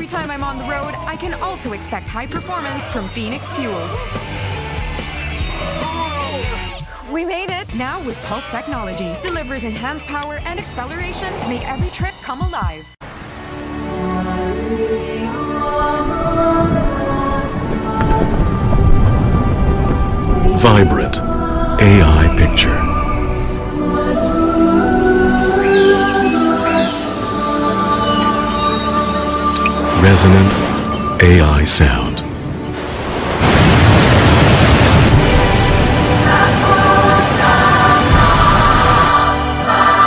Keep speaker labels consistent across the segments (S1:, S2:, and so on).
S1: every time I'm on the road, I can also expect high performance from Phoenix Fuels. We made it! Now with Pulse technology, delivers enhanced power and acceleration to make every trip come alive.
S2: Vibrant AI picture. Resonant AI sound.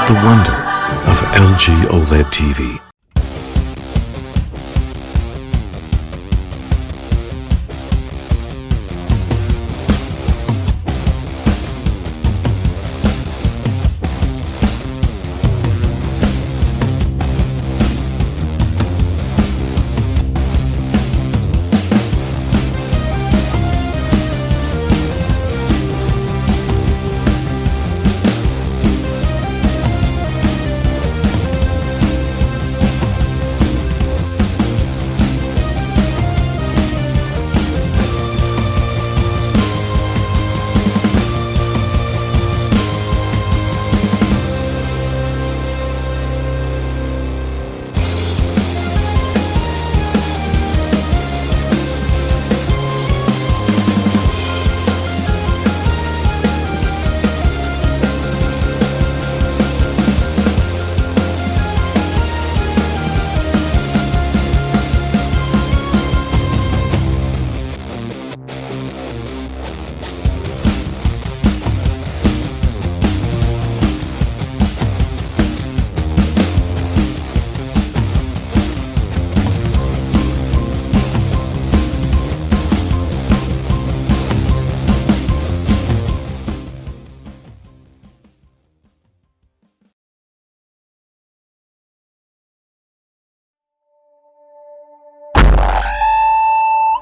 S2: The wonder of LG OLED TV.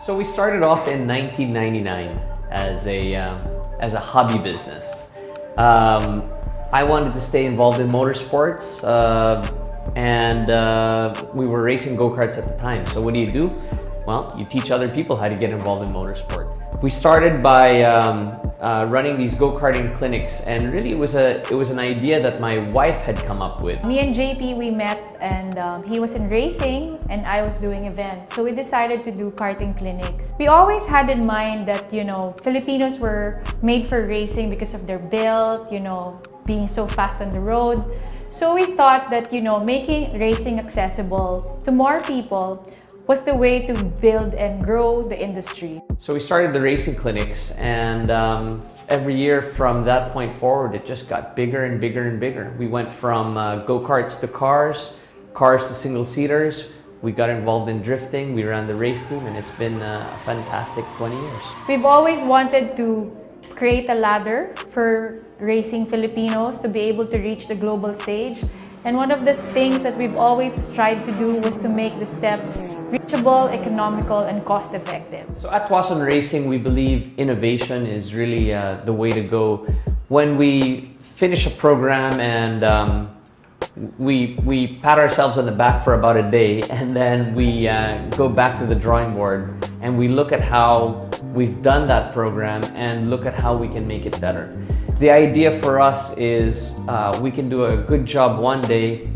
S3: So we started off in 1999 as a hobby business. I wanted to stay involved in motorsports, and we were racing go-karts at the time. So what do? Well, you teach other people how to get involved in motorsports. We started by running these go-karting clinics, and really it was an idea that my wife had come up with.
S4: Me and JP, we met, and he was in racing and I was doing events. So we decided to do karting clinics. We always had in mind that, Filipinos were made for racing because of their build, being so fast on the road. So we thought that, making racing accessible to more people was the way to build and grow the industry.
S3: So we started the racing clinics, and every year from that point forward, it just got bigger and bigger and bigger. We went from go-karts to cars to single-seaters. We got involved in drifting, we ran the race team, and it's been a fantastic 20 years.
S4: We've always wanted to create a ladder for racing Filipinos to be able to reach the global stage. And one of the things that we've always tried to do was to make the steps reachable, economical, and cost-effective.
S3: So at Tuason Racing, we believe innovation is really the way to go. When we finish a program and we pat ourselves on the back for about a day, and then we go back to the drawing board and we look at how we've done that program and look at how we can make it better. The idea for us is we can do a good job one day,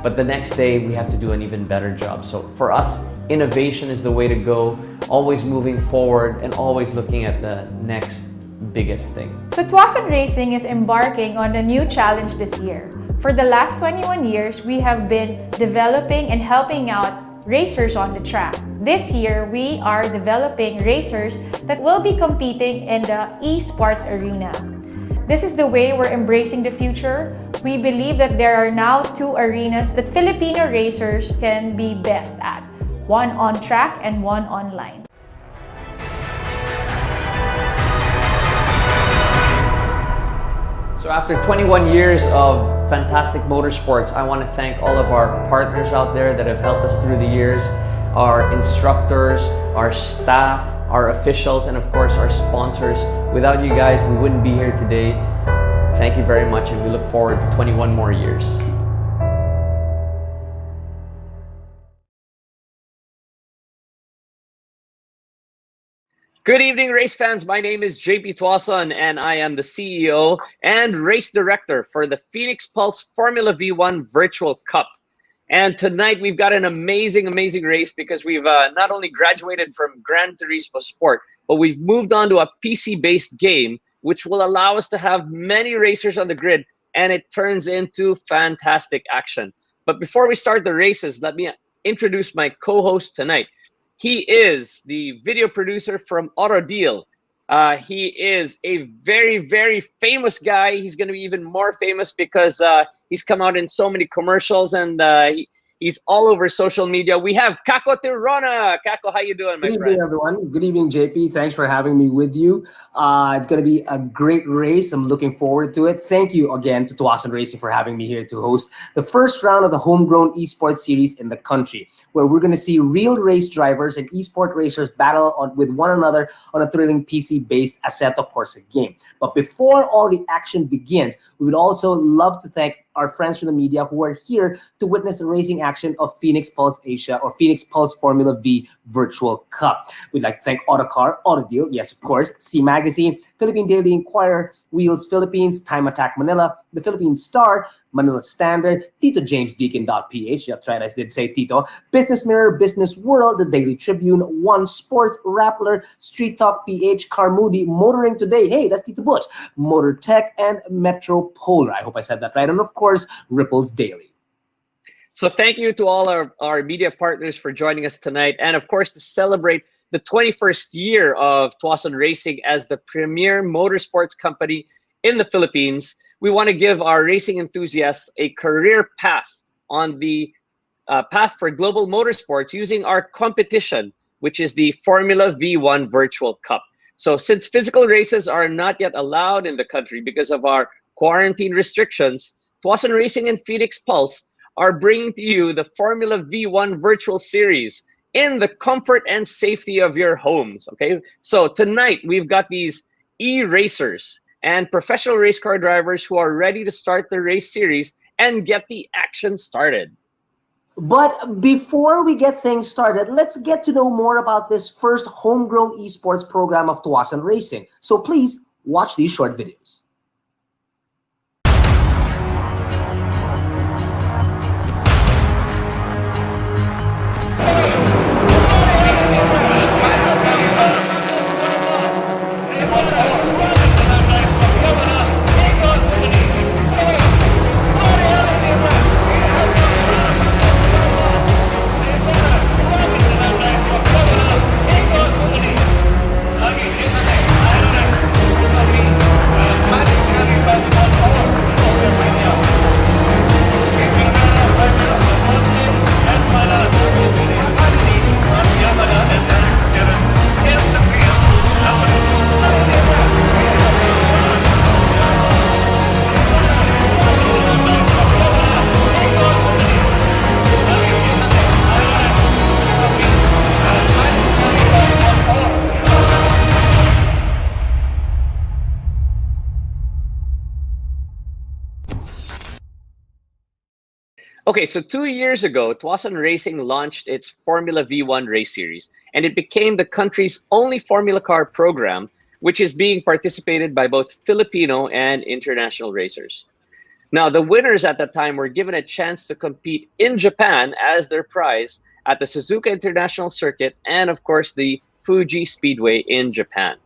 S3: but the next day we have to do an even better job. So for us, innovation is the way to go, always moving forward and always looking at the next biggest thing.
S4: So Tuason Racing is embarking on a new challenge this year. For the last 21 years, we have been developing and helping out racers on the track. This year, we are developing racers that will be competing in the esports arena. This is the way we're embracing the future. We believe that there are now two arenas that Filipino racers can be best at. One on track and one online.
S3: So after 21 years of fantastic motorsports, I want to thank all of our partners out there that have helped us through the years, our instructors, our staff, our officials, and of course our sponsors. Without you guys, we wouldn't be here today. Thank you very much, and we look forward to 21 more years. Good evening, race fans. My name is JP Tuason, and I am the CEO and race director for the Phoenix Pulse Formula V1 Virtual Cup. And tonight we've got an amazing race because we've not only graduated from Gran Turismo Sport, but we've moved on to a PC-based game, which will allow us to have many racers on the grid, and it turns into fantastic action. But before we start the races, let me introduce my co-host tonight. He is the video producer from Autodeal. He is a very famous guy. He's going to be even more famous because he's come out in so many commercials, and he's all over social media. We have Kako Tirona. Kako, how you doing, my friend?
S5: Good evening, everyone. Good evening, JP. Thanks for having me with you. It's going to be a great race. I'm looking forward to it. Thank you again to Tuason Racing for having me here to host the first round of the Homegrown Esports Series in the country, where we're going to see real race drivers and esport racers battle with one another on a thrilling PC-based Assetto Corsa game. But before all the action begins, we would also love to thank our friends from the media who are here to witness the racing action of Phoenix Pulse Asia or Phoenix Pulse Formula V Virtual Cup. We'd like to thank Autocar, Autodeal, yes, of course, C Magazine, Philippine Daily Inquirer, Wheels Philippines, Time Attack Manila, The Philippine Star, Manila Standard, Tito James Deacon.ph, Jeff Trinas did say Tito, Business Mirror, Business World, The Daily Tribune, One Sports, Rappler, Street Talk PH, Car Moody, Motoring Today, hey, that's Tito Butch, Motor Tech, and Metro Polar. I hope I said that right. And of course, Ripples Daily.
S3: So thank you to all our media partners for joining us tonight. And of course, to celebrate the 21st year of Tuason Racing as the premier motorsports company in the Philippines, we want to give our racing enthusiasts a career path on the path for global motorsports using our competition, which is the Formula V1 Virtual Cup. So since physical races are not yet allowed in the country because of our quarantine restrictions, Tuason Racing and Phoenix Pulse are bringing to you the Formula V1 Virtual Series in the comfort and safety of your homes, okay? So tonight, we've got these e-racers and professional race car drivers who are ready to start the race series and get the action started.
S5: But before we get things started, let's get to know more about this first homegrown esports program of Tuason Racing. So please watch these short videos.
S3: Okay, so 2 years ago, Tuason Racing launched its Formula V1 race series, and it became the country's only Formula car program, which is being participated by both Filipino and international racers. Now, the winners at that time were given a chance to compete in Japan as their prize at the Suzuka International Circuit and, of course, the Fuji Speedway in Japan.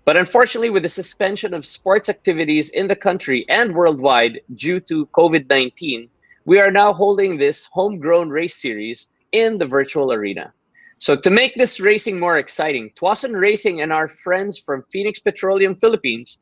S3: But unfortunately, with the suspension of sports activities in the country and worldwide due to COVID-19, we are now holding this homegrown race series in the virtual arena. So to make this racing more exciting, Tuason Racing and our friends from Phoenix Petroleum Philippines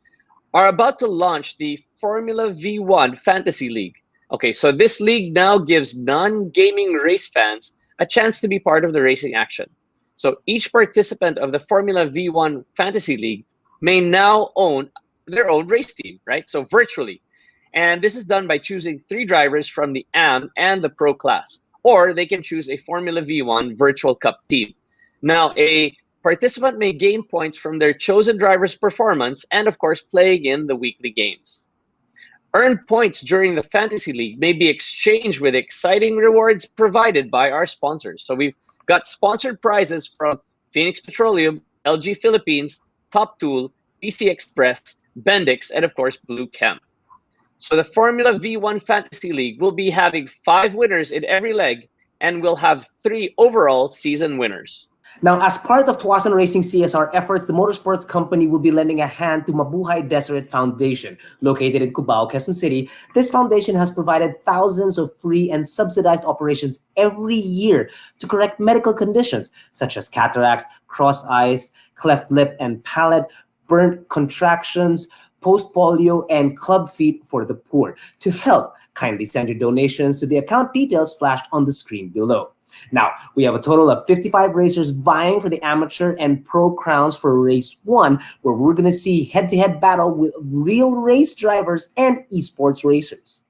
S3: are about to launch the Formula V1 Fantasy League. Okay, so this league now gives non-gaming race fans a chance to be part of the racing action. So each participant of the Formula V1 Fantasy League may now own their own race team, right? So virtually. And this is done by choosing 3 drivers from the AM and the Pro class, or they can choose a Formula V1 Virtual Cup team. Now, a participant may gain points from their chosen driver's performance and, of course, playing in the weekly games. Earned points during the Fantasy League may be exchanged with exciting rewards provided by our sponsors. So we've got sponsored prizes from Phoenix Petroleum, LG Philippines, Top Tool, BC Express, Bendix, and of course Blue Chem. So the Formula V1 Fantasy League will be having 5 winners in every leg, and we'll have 3 overall season winners.
S5: Now, as part of Tuasan Racing CSR efforts, the motorsports company will be lending a hand to Mabuhay Deseret Foundation, located in Cubao, Quezon City. This foundation has provided thousands of free and subsidized operations every year to correct medical conditions such as cataracts, crossed eyes, cleft lip and palate, burnt contractions, post-polio, and club feet for the poor. To help, kindly send your donations to the account details flashed on the screen below. Now, we have a total of 55 racers vying for the amateur and pro crowns for race 1, where we're going to see head-to-head battle with real race drivers and esports racers.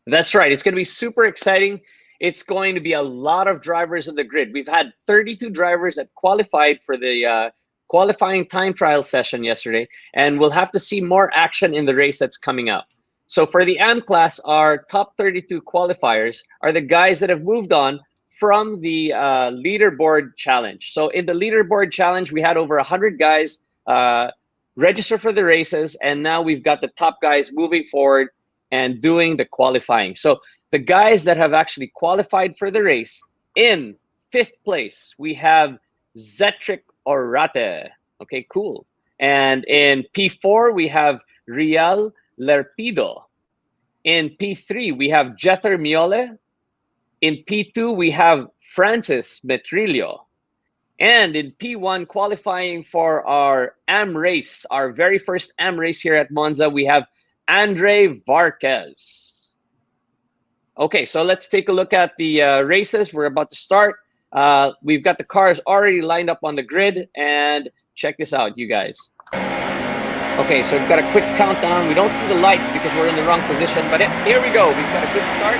S3: That's right. It's going to be super exciting. It's going to be a lot of drivers in the grid. We've had 32 drivers that qualified for the qualifying time trial session yesterday, and we'll have to see more action in the race that's coming up. So for the AM class, our top 32 qualifiers are the guys that have moved on from the leaderboard challenge. So in the leaderboard challenge, we had over 100 guys register for the races, and now we've got the top guys moving forward and doing the qualifying. So the guys that have actually qualified for the race, in 5th place, we have Zetric Orate. Okay, cool. And in P4, we have Rial Lerpido. In P3, we have Jether Miole. In P2, we have Francis Metrillo. And in P1, qualifying for our AM race, our very first AM race here at Monza, we have Andre Varquez. Okay, so let's take a look at the races. We're about to start. We've got the cars already lined up on the grid, and check this out, you guys. Okay, so we've got a quick countdown. We don't see the lights because we're in the wrong position, but here we go. We've got a good start.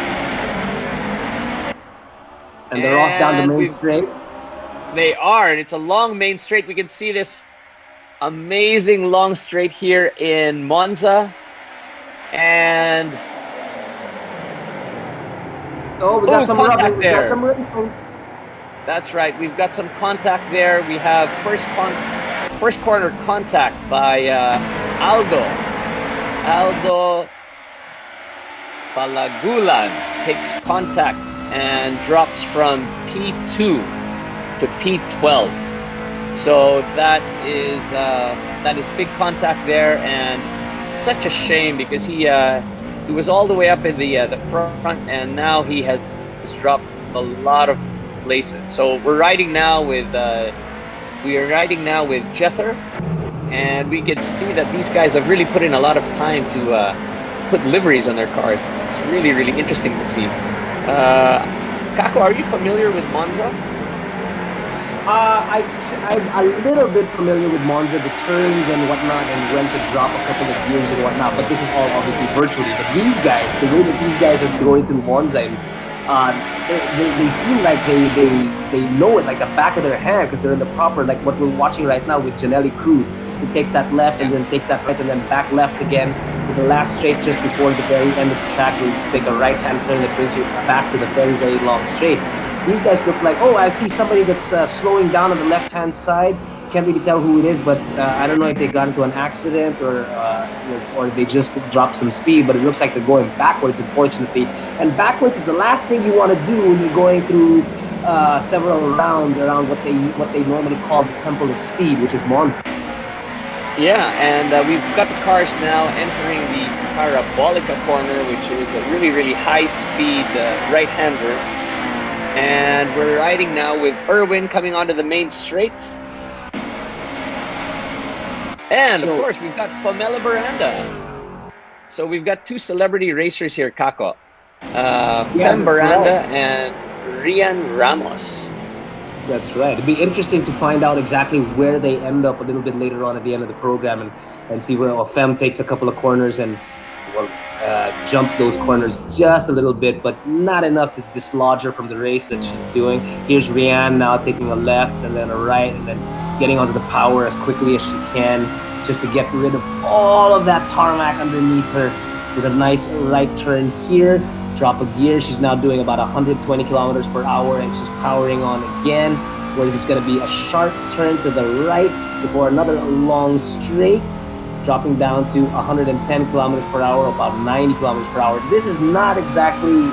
S5: And they're off down the main straight.
S3: They are, and it's a long main straight. We can see this amazing long straight here in Monza. And
S5: we got some
S3: contact
S5: rubbing.
S3: there.
S5: We got some rubbing.
S3: That's right. We've got some contact there. We have first corner contact by Aldo Balagulan takes contact and drops from P2 to P12. So that is big contact there, and such a shame because he was all the way up in the front, and now he has dropped a lot of places. So we're riding now with Jether, and we can see that these guys have really put in a lot of time to put liveries on their cars. It's really, really interesting to see. Kako, are you familiar with Monza?
S5: I'm a little bit familiar with Monza, the turns and whatnot, and when to drop a couple of gears and whatnot, but this is all obviously virtually. But these guys, the way that these guys are going through Monza, and they seem like they know it like the back of their hand, because they're in the proper, like what we're watching right now with Janelli Cruz, who takes that left and then takes that right and then back left again to the last straight just before the very end of the track, where you take a right-hand turn that brings you back to the very, very long straight. These guys look like, I see somebody that's slowing down on the left-hand side. Can't really tell who it is, but I don't know if they got into an accident or they just dropped some speed, but it looks like they're going backwards, unfortunately. And backwards is the last thing you want to do when you're going through several rounds around what they normally call the Temple of Speed, which is Monza.
S3: Yeah, and we've got the cars now entering the Parabolica corner, which is a really, really high-speed right-hander. And we're riding now with Erwin coming onto the main straight. And of course, we've got Famela Baranda. So we've got 2 celebrity racers here, Kako. Fem Baranda and Rian Ramos.
S5: That's right. It'd be interesting to find out exactly where they end up a little bit later on at the end of the program, and see where Fem takes a couple of corners and jumps those corners just a little bit, but not enough to dislodge her from the race that she's doing. Here's Rianne now taking a left and then a right, and then getting onto the power as quickly as she can, just to get rid of all of that tarmac underneath her with a nice right turn here. Drop a gear. She's now doing about 120 kilometers per hour, and she's powering on again. where it's going to be a sharp turn to the right before another long straight, dropping down to 110 kilometers per hour, about 90 kilometers per hour. This is not exactly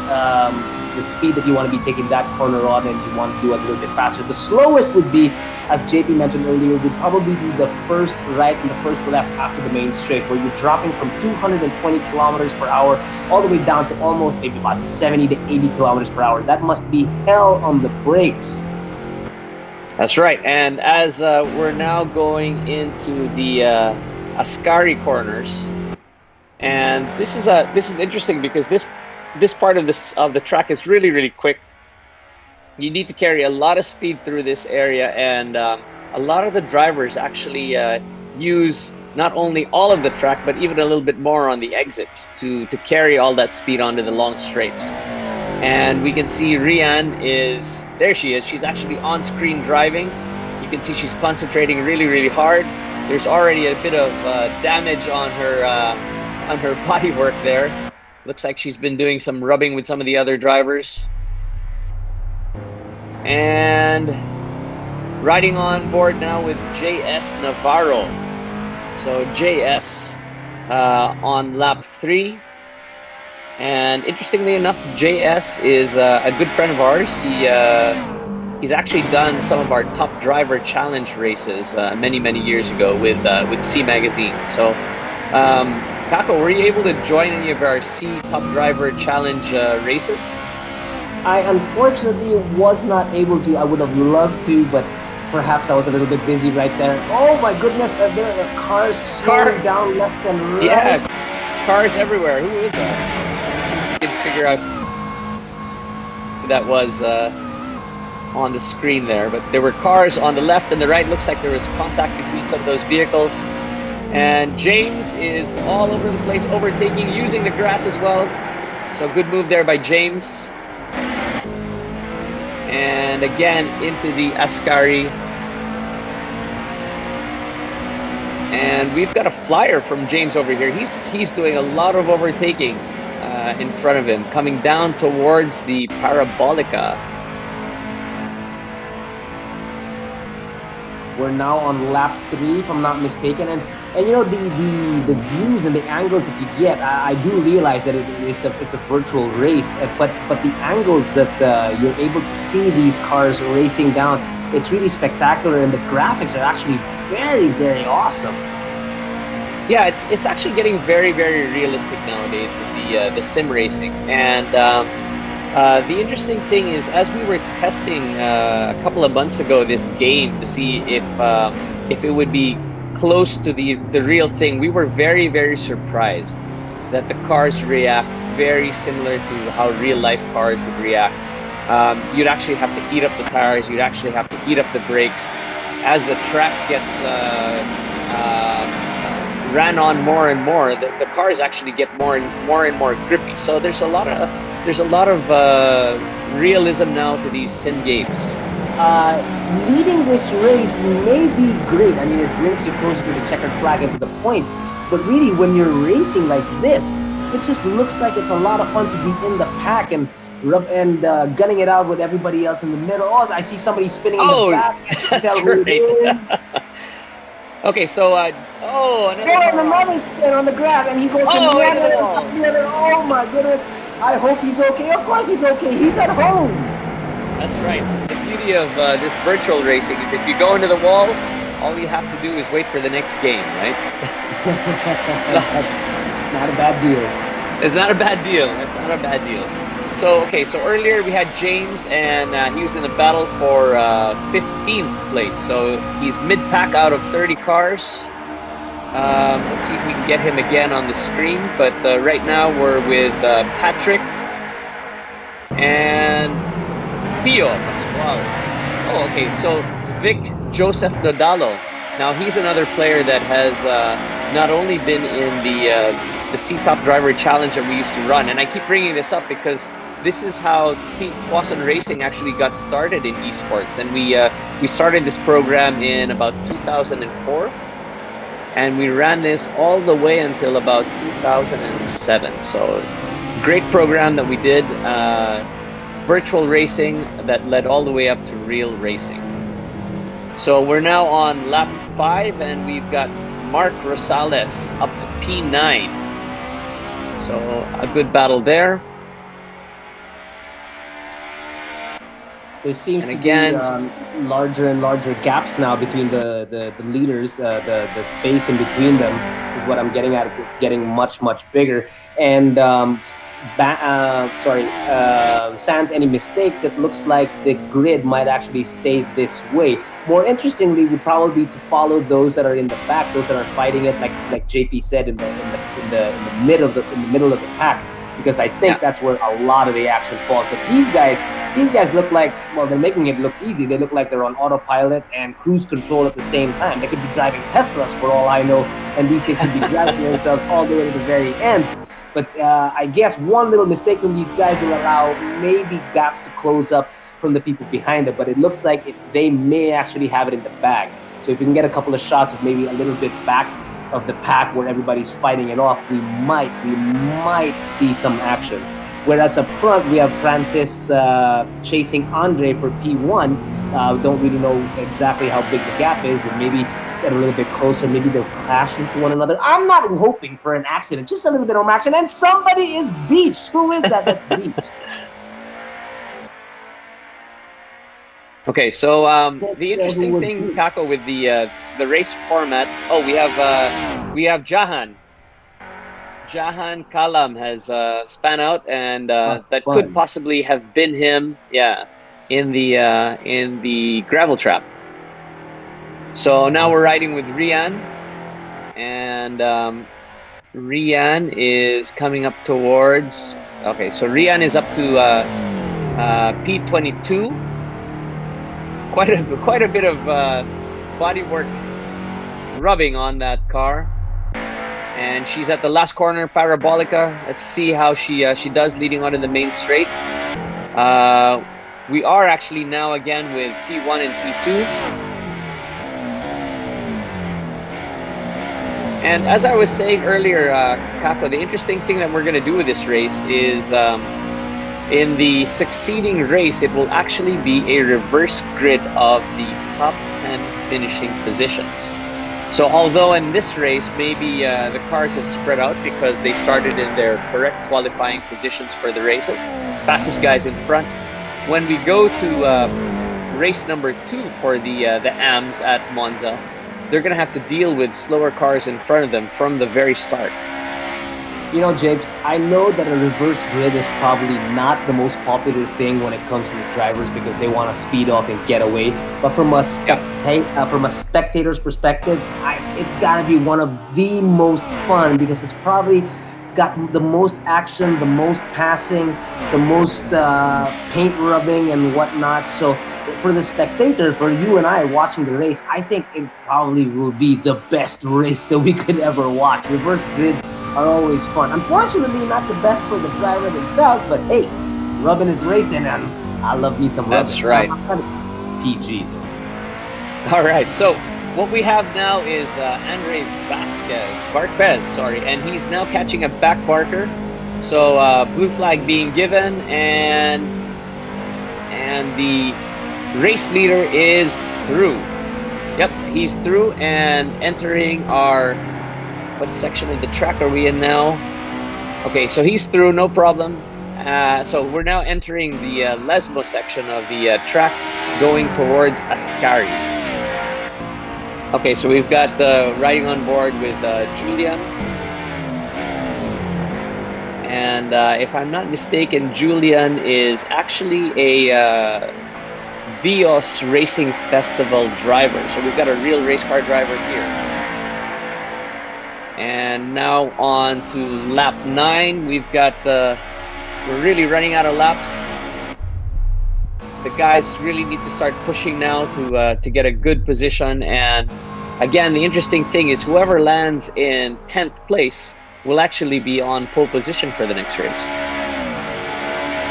S5: the speed that you want to be taking that corner on, and you want to do it a little bit faster. The slowest would be, as JP mentioned earlier, would probably be the first right and the first left after the main straight, where you're dropping from 220 kilometers per hour all the way down to almost maybe about 70 to 80 kilometers per hour. That must be hell on the brakes.
S3: That's right. And as we're now going into the Ascari corners, and this is interesting because this part of the track is really, really quick. You need to carry a lot of speed through this area, and a lot of the drivers actually use not only all of the track, but even a little bit more on the exits to carry all that speed onto the long straights. And we can see Rian there she is. She's actually on screen driving. You can see she's concentrating really, really hard. There's already a bit of damage on her bodywork there. Looks like she's been doing some rubbing with some of the other drivers. And riding on board now with JS Navarro. So JS on lap 3. And interestingly enough, JS is a good friend of ours. He's actually done some of our Top Driver Challenge races many, many years ago with C Magazine. So Kako, were you able to join any of our C Top Driver Challenge races?
S5: I unfortunately was not able to. I would have loved to, but perhaps I was a little bit busy right there. Oh my goodness, there are cars slowing down left and right.
S3: Yeah, cars everywhere. Who is that? Let me see if we can figure out who that was on the screen there. But there were cars on the left and the right. Looks like there was contact between some of those vehicles. And James is all over the place, overtaking, using the grass as well. So good move there by James. And again into the Ascari. And we've got a flyer from James over here. He's doing a lot of overtaking in front of him, coming down towards the Parabolica.
S5: We're now on lap 3, if I'm not mistaken, and you know the views and the angles that you get. I do realize that it's a virtual race, but the angles that you're able to see these cars racing down, it's really spectacular, and the graphics are actually very, very awesome.
S3: Yeah, it's actually getting very, very realistic nowadays with the sim racing. And the interesting thing is, as we were testing a couple of months ago this game to see if it would be close to the real thing, we were very, very surprised that the cars react very similar to how real life cars would react. You'd actually have to heat up the tires, you'd actually have to heat up the brakes. As the track gets ran on more and more, the cars actually get more and more grippy. So there's a lot of realism now to these sim games.
S5: Leading this race may be great. I mean, it brings you closer to the checkered flag and to the points. But really, when you're racing like this, it just looks like it's a lot of fun to be in the pack and gunning it out with everybody else in the middle. Oh, I see somebody spinning in the back. I can't tell who it is.
S3: Okay, so
S5: another spin on the grass, and he goes from one to the other. Oh my goodness! I hope he's okay. Of course he's okay. He's at home.
S3: That's right. The beauty of this virtual racing is if you go into the wall, all you have to do is wait for the next game, right?
S5: So, that's not a bad deal.
S3: It's not a bad deal. It's not a bad deal. So, okay, so earlier we had James, and he was in the battle for 15th place. So he's mid-pack out of 30 cars. Let's see if we can get him again on the screen. But right now we're with Patrick and Pio Pascual. Oh, okay, so Vic Joseph Dodalo. Now he's another player that has not only been in the C-Top Driver Challenge that we used to run. And I keep bringing this up because this is how Team Tuason Racing actually got started in esports, and we started this program in about 2004, and we ran this all the way until about 2007. So great program that we did, virtual racing that led all the way up to real racing. So we're now on lap 5, and we've got Mark Rosales up to P9. So a good battle there.
S5: There seems
S3: And
S5: to
S3: again,
S5: be larger and larger gaps now between the leaders. The space in between them is what I'm getting at. It's getting much bigger. And sans any mistakes, it looks like the grid might actually stay this way. More interestingly, would probably be to follow those that are in the back, those that are fighting it, like JP said, in the middle of the pack, because I think that's where a lot of the action falls. But these guys look like, well, they're making it look easy. They look like they're on autopilot and cruise control at the same time. They could be driving Teslas for all I know, and these things could be driving themselves all the way to the very end. But I guess one little mistake from these guys will allow maybe gaps to close up from the people behind them. But it looks like they may actually have it in the bag. So if we can get a couple of shots of maybe a little bit back of the pack where everybody's fighting it off, we might see some action. Whereas up front, we have Francis chasing Andre for P1. Don't really know exactly how big the gap is, but maybe get a little bit closer. Maybe they'll crash into one another. I'm not hoping for an accident, just a little bit of action. And somebody is beached. Who is that that's beached?
S3: Okay, so the interesting thing, Kako, with the race format. Oh, we have Jahan. Jahan Kalam has span out, and that could possibly have been him. Yeah, in the gravel trap. So now we're riding with Rian, and Rian is coming up towards. Okay, so Rian is up to P22. Quite a bit of bodywork rubbing on that car, and she's at the last corner, Parabolica. Let's see how she does leading on in the main straight. We are actually now again with P1 and P2. And as I was saying earlier, Kako, the interesting thing that we're going to do with this race is in the succeeding race, it will actually be a reverse grid of the top 10 finishing positions. So although in this race, maybe the cars have spread out because they started in their correct qualifying positions for the races, fastest guys in front, when we go to race number 2 for the AMs at Monza, they're going to have to deal with slower cars in front of them from the very start.
S5: You know, James, I know that a reverse grid is probably not the most popular thing when it comes to the drivers because they want to speed off and get away. But from a spectator's perspective, it's got to be one of the most fun because it's got the most action, the most passing, the most paint rubbing and whatnot. So for the spectator, for you and I watching the race, I think it probably will be the best race that we could ever watch. Reverse grids are always fun. Unfortunately, not the best for the driver themselves, but hey, rubbing is racing, and I love me some rubbing.
S3: That's right.
S5: I'm trying to PG though.
S3: All right, so what we have now is Andre Barquez, and he's now catching a back barker. So blue flag being given, and the race leader is through. Yep, he's through and entering our, what section of the track are we in now? Okay, so he's through, no problem. So we're now entering the Lesmo section of the track, going towards Ascari. Okay, so we've got riding on board with Julian. And if I'm not mistaken, Julian is actually a Vios Racing Festival driver. So we've got a real race car driver here. And now on to lap 9. We've got we're really running out of laps. The guys really need to start pushing now to get a good position. And again, the interesting thing is whoever lands in 10th place will actually be on pole position for the next race.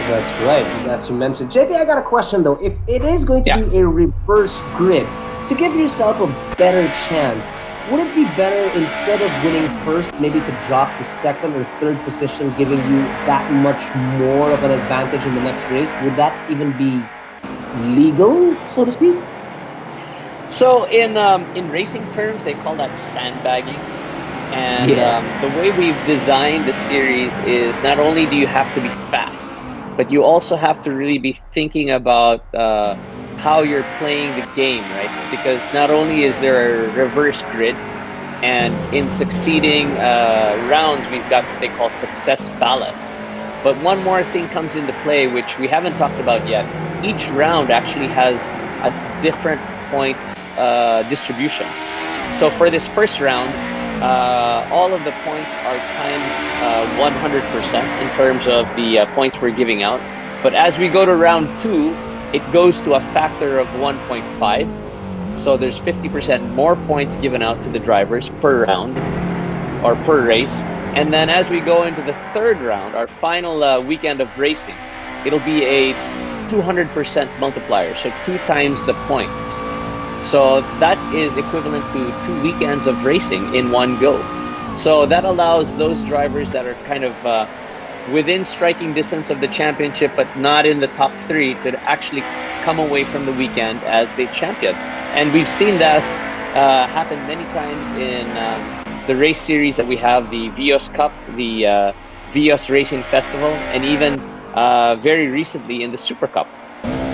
S5: That's right, as you mentioned. JP, I got a question though. If it is going to be a reverse grid, to give yourself a better chance, would it be better instead of winning first, maybe to drop to second or third position, giving you that much more of an advantage in the next race? Would that even be legal, so to speak?
S3: So in racing terms, they call that sandbagging. And
S5: Yeah.
S3: the way we've designed the series is not only do you have to be fast, but you also have to really be thinking about how you're playing the game, right? Because not only is there a reverse grid, and in succeeding rounds, we've got what they call success ballast. But one more thing comes into play, which we haven't talked about yet. Each round actually has a different points distribution. So for this first round, all of the points are times 100% in terms of the points we're giving out. But as we go to round 2, it goes to a factor of 1.5. So there's 50% more points given out to the drivers per round or per race. And then as we go into the third round, our final weekend of racing, it'll be a 200% multiplier, so 2 times the points. So that is equivalent to 2 weekends of racing in one go. So that allows those drivers that are kind of within striking distance of the championship, but not in the top 3, to actually come away from the weekend as the champion. And we've seen this happen many times in the race series that we have, the Vios Cup, the Vios Racing Festival, and even very recently in the Super Cup.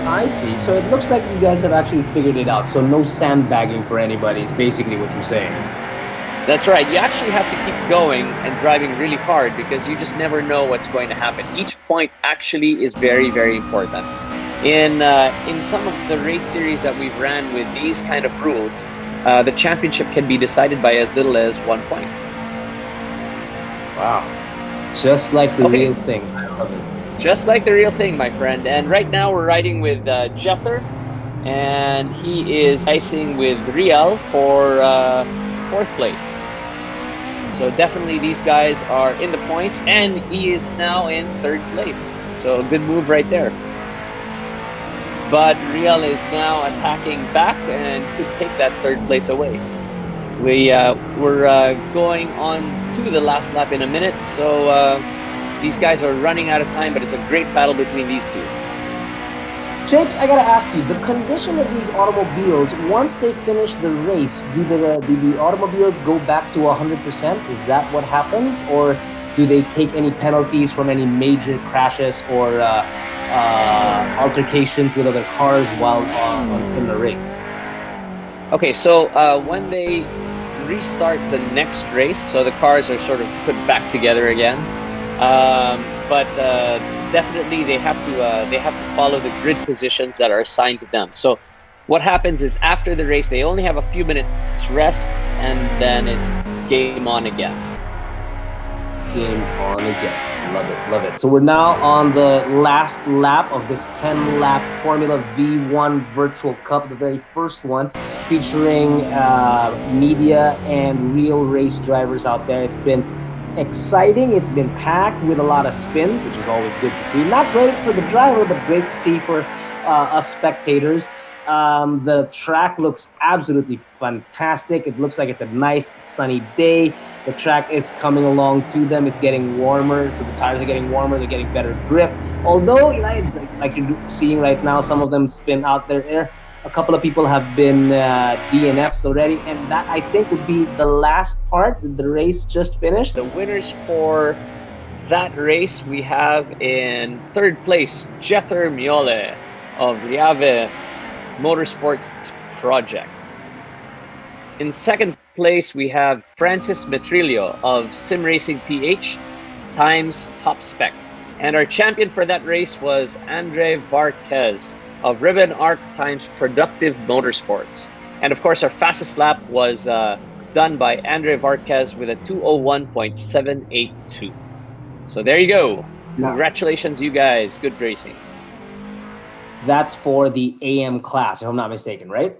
S5: I see. So it looks like you guys have actually figured it out. So no sandbagging for anybody is basically what you're saying.
S3: That's right. You actually have to keep going and driving really hard because you just never know what's going to happen. Each point actually is very, very important. In some of the race series that we've ran with these kind of rules, the championship can be decided by as little as 1 point.
S5: Wow. Just like the real thing. I love it.
S3: Just like the real thing, my friend. And right now we're riding with Jether, and he is racing with Rial for 4th place. So definitely these guys are in the points, and he is now in 3rd place. So a good move right there. But Rial is now attacking back and could take that 3rd place away. We're going on to the last lap in a minute, so these guys are running out of time, but it's a great battle between these two.
S5: James, I gotta ask you, the condition of these automobiles, once they finish the race, do the automobiles go back to 100%? Is that what happens? Or do they take any penalties from any major crashes or altercations with other cars while in the race?
S3: Okay, so when they restart the next race, so the cars are sort of put back together again. But definitely they have to follow the grid positions that are assigned to them. So what happens is after the race, they only have a few minutes rest, and then it's game on again.
S5: Game on again. Love it, love it. So we're now on the last lap of this 10-lap Formula V1 Virtual Cup, the very first one, featuring media and real race drivers out there. It's been exciting. It's been packed with a lot of spins, which is always good to see. Not great for the driver, but great to see for us spectators. The track looks absolutely fantastic. It looks like it's a nice sunny day. The track is coming along to them. It's getting warmer, so the tires are getting warmer. They're getting better grip. Although, like you're seeing right now, some of them spin out their air. A couple of people have been DNFs already, and that I think would be the last part. The race just finished.
S3: The winners for that race we have in 3rd place, Jether Miole of Riave Motorsports Project. In 2nd place, we have Francis Metrillo of Sim Racing PH times Top Spec. And our champion for that race was Andre Varquez of Ribbon Arc times Productive Motorsports. And of course, our fastest lap was done by Andre Varquez with a 2:01.782. So there you go. Congratulations, you guys. Good racing.
S5: That's for the AM class, if I'm not mistaken, right?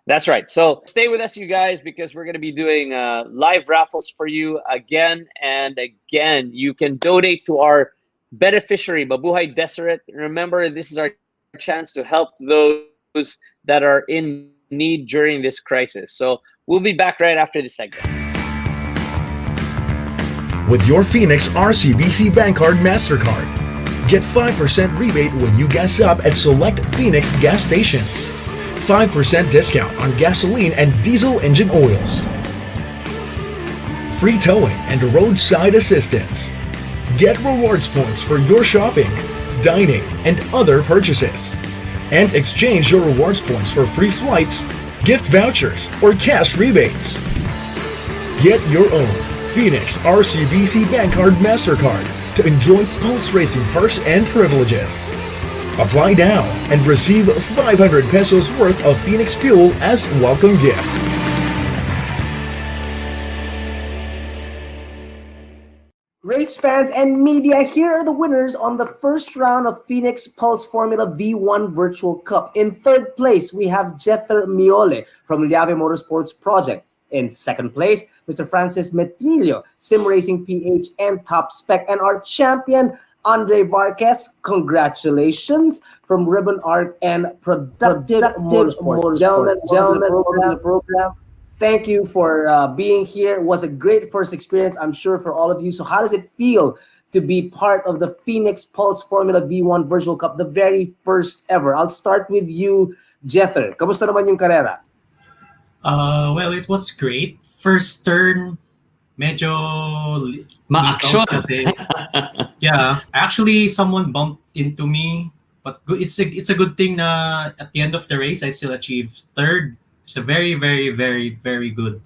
S3: That's right. So stay with us, you guys, because we're going to be doing live raffles for you again and again. You can donate to our beneficiary, Mabuhay Deseret. Remember, this is our chance to help those that are in need during this crisis. So we'll be back right after this segment.
S6: With your Phoenix RCBC Bank Card MasterCard, get 5% rebate when you gas up at select Phoenix gas stations. 25% discount on gasoline and diesel engine oils. Free towing and roadside assistance. Get rewards points for your shopping, dining, and other purchases. And exchange your rewards points for free flights, gift vouchers, or cash rebates. Get your own Phoenix RCBC Bank Card MasterCard to enjoy Pulse Racing perks and privileges. Apply now and receive 500 pesos worth of Phoenix Fuel as welcome gift.
S5: Race fans and media, here are the winners on the first round of Phoenix Pulse Formula V1 Virtual Cup. In third place, we have Jether Miole from Liave Motorsports Project. In second place, Mr. Francis Metrillo, Sim Racing PH and Top Spec. And our champion, Andre Varquez, congratulations, from Ribbon Art and Productive Motorsports. Gentlemen, welcome to the program. Thank you for being here. It was a great first experience, I'm sure, for all of you. So how does it feel to be part of the Phoenix Pulse Formula V1 Virtual Cup, the very first ever? I'll start with you, Jether. Kamusta naman yung karera?
S7: Well, it was great. First turn, medyo
S3: Ma-action.
S7: Yeah, actually, someone bumped into me, but it's a good thing na at the end of the race, I still achieved third. It's a very, very, very, very good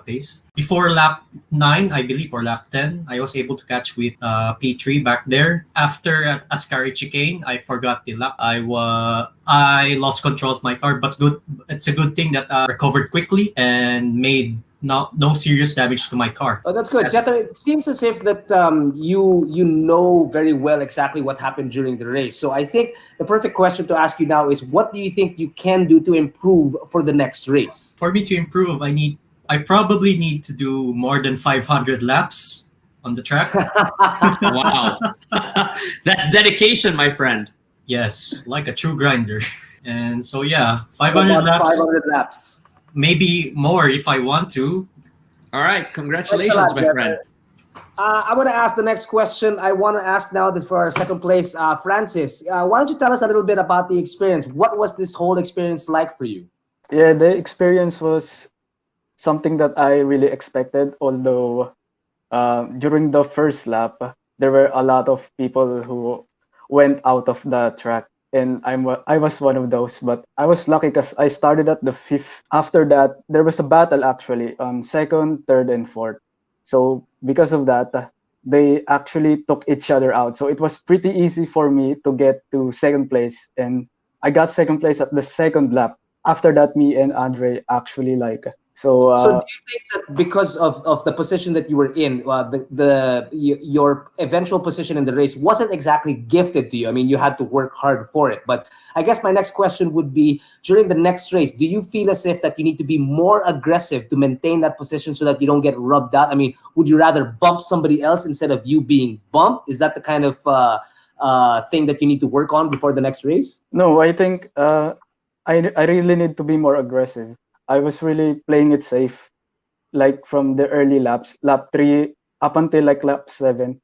S7: pace. Before lap 9, I believe, or lap 10, I was able to catch with P3 back there. After Ascari chicane, I forgot the lap. I lost control of my car, but good. It's a good thing that I recovered quickly and made no serious damage to my car.
S5: Oh, that's good. Jether, it seems as if that you know very well exactly what happened during the race. So I think the perfect question to ask you now is, what do you think you can do to improve for the next race?
S7: For me to improve, I probably need to do more than 500 laps on the track.
S3: Wow. That's dedication, my friend.
S7: Yes, like a true grinder. And so yeah, 500 laps.
S5: 500 laps.
S7: Maybe more if I want to.
S3: All right, congratulations, my friend.
S5: I want to ask the next question. I want to ask now that for our second place, Francis, why don't you tell us a little bit about the experience? What was this whole experience like for you?
S8: Yeah, the experience was something that I really expected, although during the first lap, there were a lot of people who went out of the track. And I was one of those, but I was lucky because I started at the 5th. After that, there was a battle actually on 2nd, 3rd, and 4th. So because of that, they actually took each other out. So it was pretty easy for me to get to 2nd place, and I got 2nd place at the 2nd lap. After that, me and Andre actually So
S5: do you think that because of the position that you were in, your eventual position in the race wasn't exactly gifted to you? I mean, you had to work hard for it. But I guess my next question would be, during the next race, do you feel as if that you need to be more aggressive to maintain that position so that you don't get rubbed out? I mean, would you rather bump somebody else instead of you being bumped? Is that the kind of thing that you need to work on before the next race?
S8: No, I think I really need to be more aggressive. I was really playing it safe, like from the early laps, lap 3 up until like lap 7.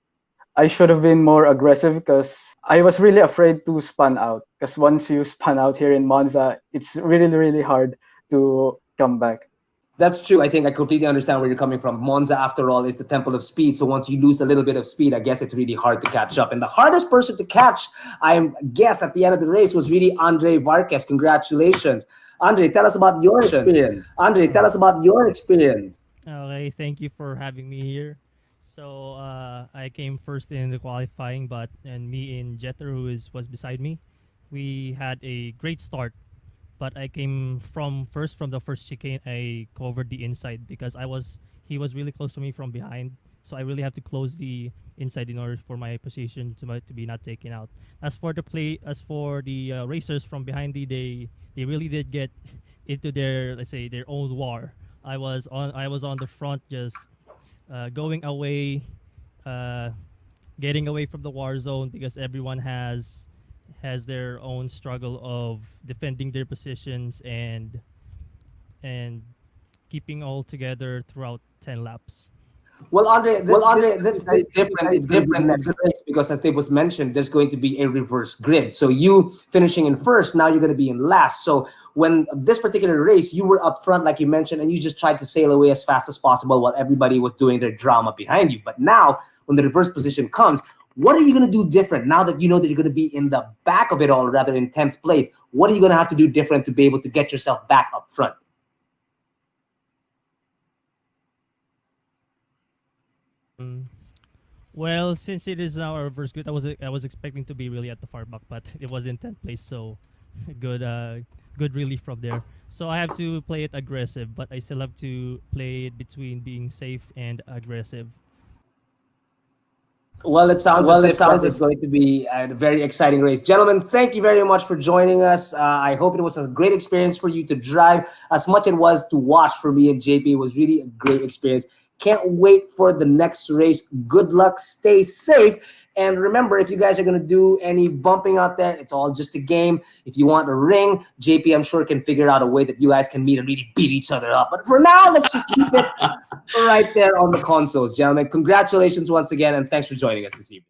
S8: I should have been more aggressive because I was really afraid to spun out. Because once you spun out here in Monza, it's really, really hard to come back.
S5: That's true. I think I completely understand where you're coming from. Monza, after all, is the temple of speed. So once you lose a little bit of speed, I guess it's really hard to catch up. And the hardest person to catch, I guess, at the end of the race was really Andre Varquez. Congratulations. Andre, tell us about your experience. Andre, tell us about your experience.
S9: Okay, thank you for having me here. So I came first in the qualifying, and me and Jether, who was beside me, we had a great start. But I came from the first chicane. I covered the inside because he was really close to me from behind. So I really have to close the inside in order for my position to be not taken out. As for the racers from behind they really did get into their, let's say, their own war. I was on the front, just going away, getting away from the war zone because everyone has their own struggle of defending their positions and keeping all together throughout 10 laps.
S5: Well, Andre, that's different. It's different next race because, as it was mentioned, there's going to be a reverse grid. So you finishing in first, now you're going to be in last. So when this particular race, you were up front, like you mentioned, and you just tried to sail away as fast as possible while everybody was doing their drama behind you. But now, when the reverse position comes, what are you going to do different now that you know that you're going to be in the back of it all, rather in 10th place? What are you going to have to do different to be able to get yourself back up front?
S9: Well, since it is now our reverse grid, I was expecting to be really at the far back, but it was in 10th place, so good good relief from there. So I have to play it aggressive, but I still have to play it between being safe and aggressive.
S5: Well, it sounds it's going to be a very exciting race. Gentlemen, thank you very much for joining us. I hope it was a great experience for you to drive. As much it was to watch for me and JP, it was really a great experience. Can't wait for the next race. Good luck. Stay safe. And remember, if you guys are going to do any bumping out there, it's all just a game. If you want a ring, JP, I'm sure, can figure out a way that you guys can meet and really beat each other up. But for now, let's just keep it right there on the consoles, gentlemen. Congratulations once again, and thanks for joining us this evening.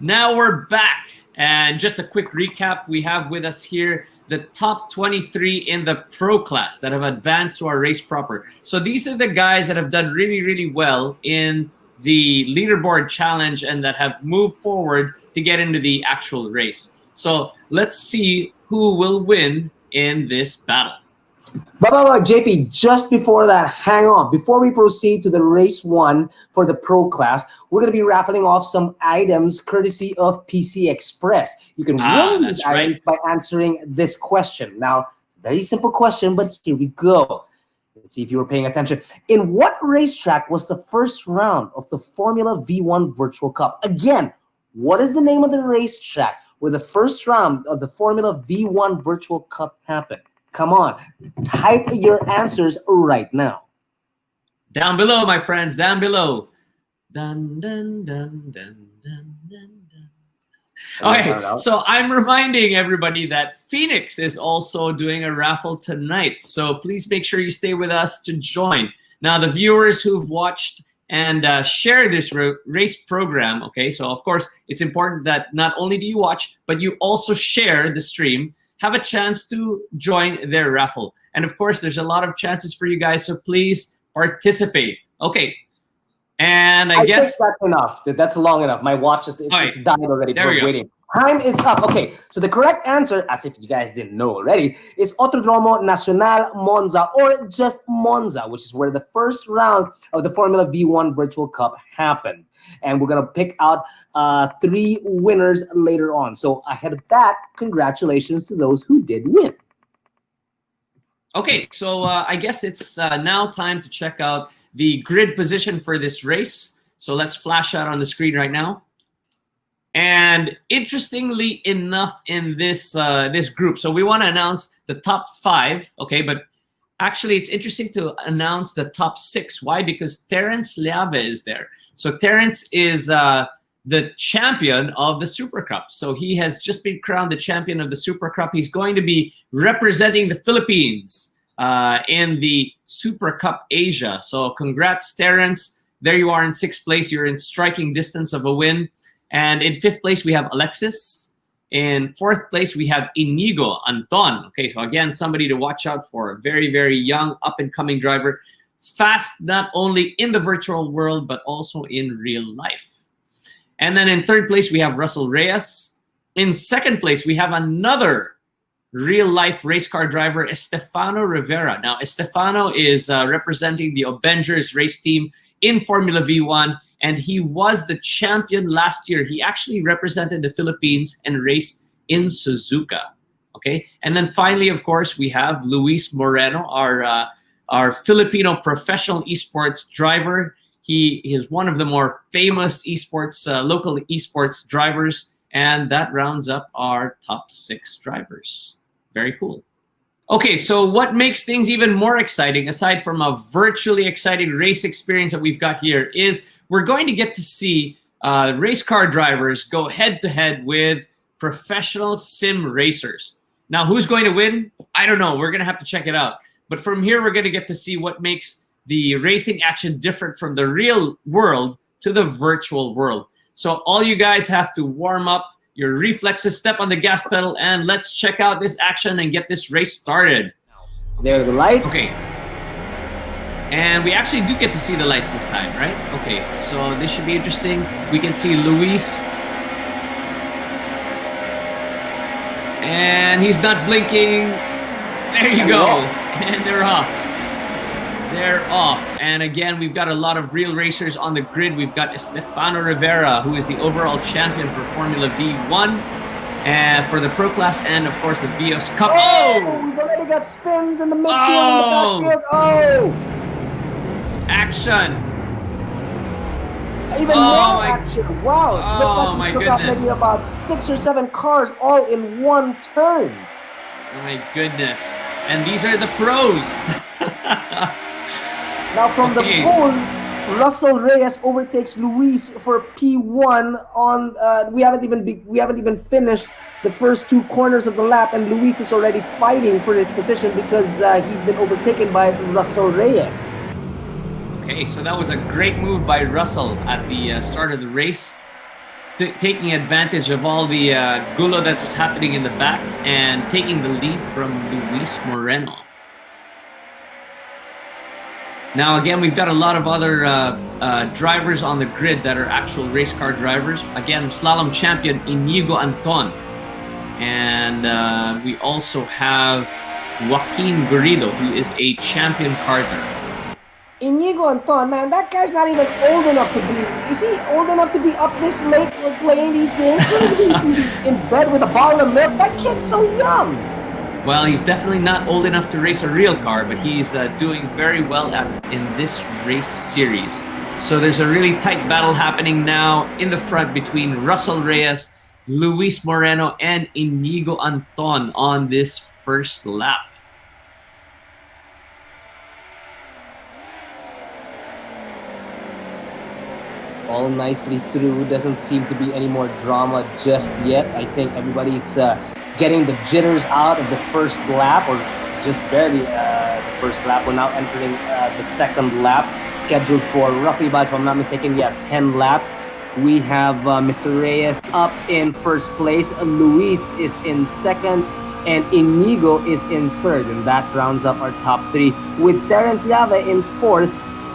S3: Now we're back. And just a quick recap, we have with us here the top 23 in the pro class that have advanced to our race proper. So these are the guys that have done really, really well in the leaderboard challenge and that have moved forward to get into the actual race. So let's see who will win in this battle.
S5: But JP, just before that, hang on. Before we proceed to the race one for the pro class, we're going to be raffling off some items courtesy of PC Express. You can win these items by answering this question. Now, very simple question, but here we go. Let's see if you were paying attention. In what racetrack was the first round of the Formula V1 Virtual Cup? Again, what is the name of the racetrack where the first round of the Formula V1 Virtual Cup happened? Come on, type your answers right now.
S3: Down below, my friends, down below. Dun, dun, dun, dun, dun, dun, dun.
S5: Can you
S3: Okay,
S5: count it out?
S3: so I'm reminding everybody that Phoenix is also doing a raffle tonight. So please make sure you stay with us to join. Now, the viewers who've watched and share this race program, okay, so of course, it's important that not only do you watch, but you also share the stream, have a chance to join their raffle. And of course, there's a lot of chances for you guys, so please participate. Okay, and I
S5: I think
S3: guess...
S5: that's enough. That's long enough. My watch is it's died already.
S3: There we go.
S5: Waiting. Time is up. Okay, so the correct answer, as if you guys didn't know already, is Autodromo Nacional Monza, or just Monza, which is where the first round of the Formula V1 Virtual Cup happened. And we're gonna pick out 3 winners later on. So ahead of that, congratulations to those who did win.
S3: Okay, so I guess it's now time to check out the grid position for this race. So let's flash out on the screen right now. And interestingly enough, in this this group, so we want to announce the top 5, okay? But actually, it's interesting to announce the top 6. Why? Because Terence Leave is there. So Terence is the champion of the Super Cup. So he has just been crowned the champion of the Super Cup. He's going to be representing the Philippines in the Super Cup Asia. So congrats, Terence. There you are in 6th place. You're in striking distance of a win. And in 5th place, we have Alexis. In 4th place, we have Inigo Anton. Okay, so again, somebody to watch out for. A very, very young, up-and-coming driver. Fast, not only in the virtual world, but also in real life. And then in 3rd place, we have Russell Reyes. In 2nd place, we have another real-life race car driver, Estefano Rivera. Now, Estefano is representing the Avengers race team in Formula V1, and he was the champion last year. He actually represented the Philippines and raced in Suzuka. Okay, and then finally, of course, we have Luis Moreno, our Filipino professional esports driver. He is one of the more famous esports, local esports drivers, and that rounds up our top 6 drivers. Very cool. Okay, so what makes things even more exciting, aside from a virtually exciting race experience that we've got here, is we're going to get to see race car drivers go head-to-head with professional sim racers. Now, who's going to win? I don't know. We're going to have to check it out. But from here, we're going to get to see what makes the racing action different from the real world to the virtual world. So all you guys have to warm up your reflexes, step on the gas pedal, and let's check out this action and get this race started.
S5: There are the lights.
S3: Okay. And we actually do get to see the lights this time, right? Okay, so this should be interesting. We can see Luis. And he's not blinking. There you go. And they're off. They're off. And again, we've got a lot of real racers on the grid. We've got Estefano Rivera, who is the overall champion for Formula V1 and for the Pro Class, and of course the Vios Cup.
S5: Oh! We've already got spins in the midfield. In the backfield. Oh!
S3: Action.
S5: Even more action. Wow.
S3: Oh, my
S5: took out
S3: goodness.
S5: maybe about 6 or 7 cars all in one turn.
S3: My goodness. And these are the pros.
S5: Now from the pole, Russell Reyes overtakes Luis for P1 on we haven't even finished the first 2 corners of the lap, and Luis is already fighting for his position because he's been overtaken by Russell Reyes.
S3: Okay, so that was a great move by Russell at the start of the race, taking advantage of all the gulo that was happening in the back and taking the lead from Luis Moreno. Now, again, we've got a lot of other drivers on the grid that are actual race car drivers. Again, slalom champion Inigo Anton. And we also have Joaquin Garrido, who is a champion karter.
S5: Inigo Anton, man, that guy's not even old enough to be. Is he old enough to be up this late playing these games? Shouldn't he be in bed with a bottle of milk? That kid's so young.
S3: Well, he's definitely not old enough to race a real car, but he's doing very well in this race series. So there's a really tight battle happening now in the front between Russell Reyes, Luis Moreno, and Inigo Anton on this first lap.
S5: all nicely through. Doesn't seem to be any more drama just yet. I think everybody's getting the jitters out of the first lap, or just barely the first lap. We're now entering the second lap, scheduled for roughly about, if I'm not mistaken, 10 laps. We have Mr. Reyes up in first place. Luis is in second, and Inigo is in third, and that rounds up our top three, with Terence Llave in fourth.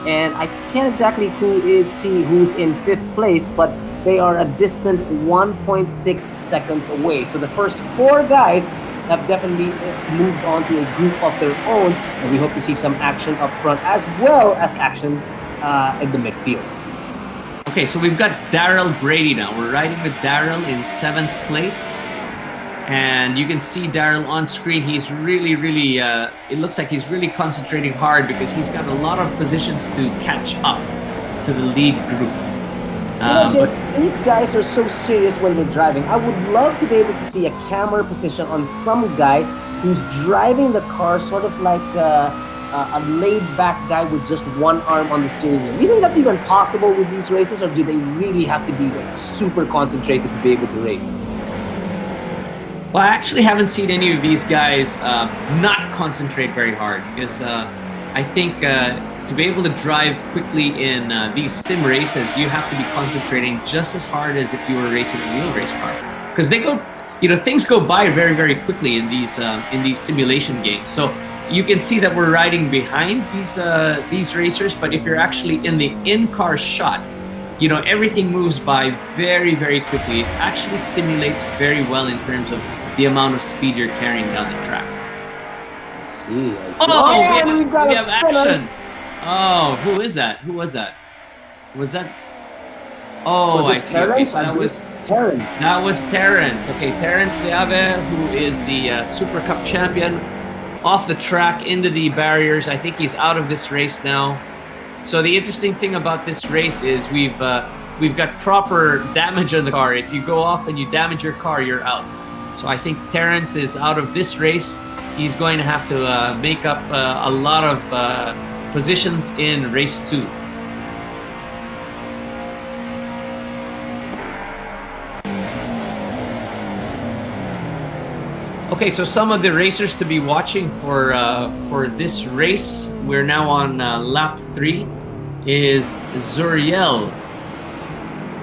S5: And I can't exactly who's in fifth place, but they are a distant 1.6 seconds away. So the first four guys have definitely moved on to a group of their own, and we hope to see some action up front as well as action in the midfield.
S3: Okay, so we've got Daryl Brady now. We're riding with Daryl in seventh place. And you can see Daryl on screen. He's really, it looks like he's really concentrating hard because he's got a lot of positions to catch up to the lead group.
S5: Jay, these guys are so serious when they're driving. I would love to be able to see a camera position on some guy who's driving the car sort of like a laid-back guy with just one arm on the steering wheel. Do you think that's even possible with these races, or do they really have to be like super concentrated to be able to race?
S3: Well, I actually haven't seen any of these guys not concentrate very hard, because I think to be able to drive quickly in these sim races, you have to be concentrating just as hard as if you were racing a real race car, because they go, things go by very quickly in these simulation games. So you can see that we're riding behind these racers, but if you're actually in the in-car shot, everything moves by very quickly. It actually simulates very well in terms of the amount of speed you're carrying down the track.
S5: I see.
S3: Oh, we have action. Oh, who is that? Who was that? Was that? Oh, I see. Okay, so that was
S5: Terence.
S3: That was Terence. Okay, Terence Llave, who is the Super Cup champion, off the track into the barriers. I think he's out of this race now. So the interesting thing about this race is we've got proper damage on the car. If you go off and you damage your car, you're out. So I think Terence is out of this race. He's going to have to make up a lot of positions in race 2. Okay, so some of the racers to be watching for this race, we're now on lap 3, is Zuriel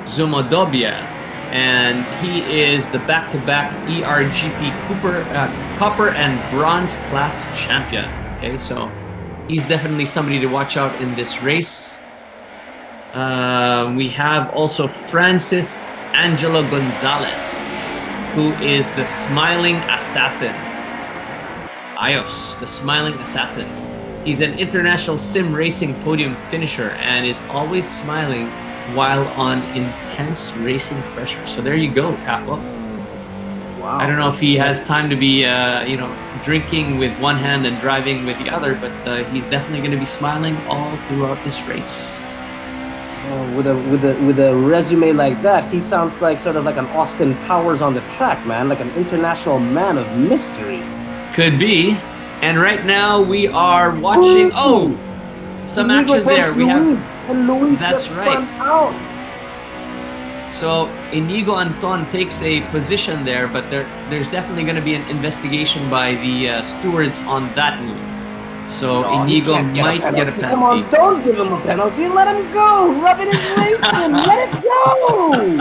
S3: Zumodobia, and he is the back-to-back ERGP Copper and Bronze class champion. Okay, so he's definitely somebody to watch out in this race. We have also Francis Angelo Gonzalez, who is the Smiling Assassin. Ayos, the Smiling Assassin. He's an international sim racing podium finisher and is always smiling while on intense racing pressure. So there you go, Capo.
S5: Wow.
S3: I don't know if he has time to be, drinking with one hand and driving with the other, but he's definitely going to be smiling all throughout this race.
S5: With a resume like that, he sounds like sort of like an Austin Powers on the track, man, like an international man of mystery.
S3: Could be. And right now we are watching. Oh, some action there. We have.
S5: And Luis
S3: That's
S5: gets
S3: right.
S5: spun out.
S3: So Inigo Anton takes a position there, but there's definitely going to be an investigation by the stewards on that move. So
S5: No,
S3: Inigo might get a penalty.
S5: Come on, don't give him a penalty. Let him go. Rubbing his racing. Let it go.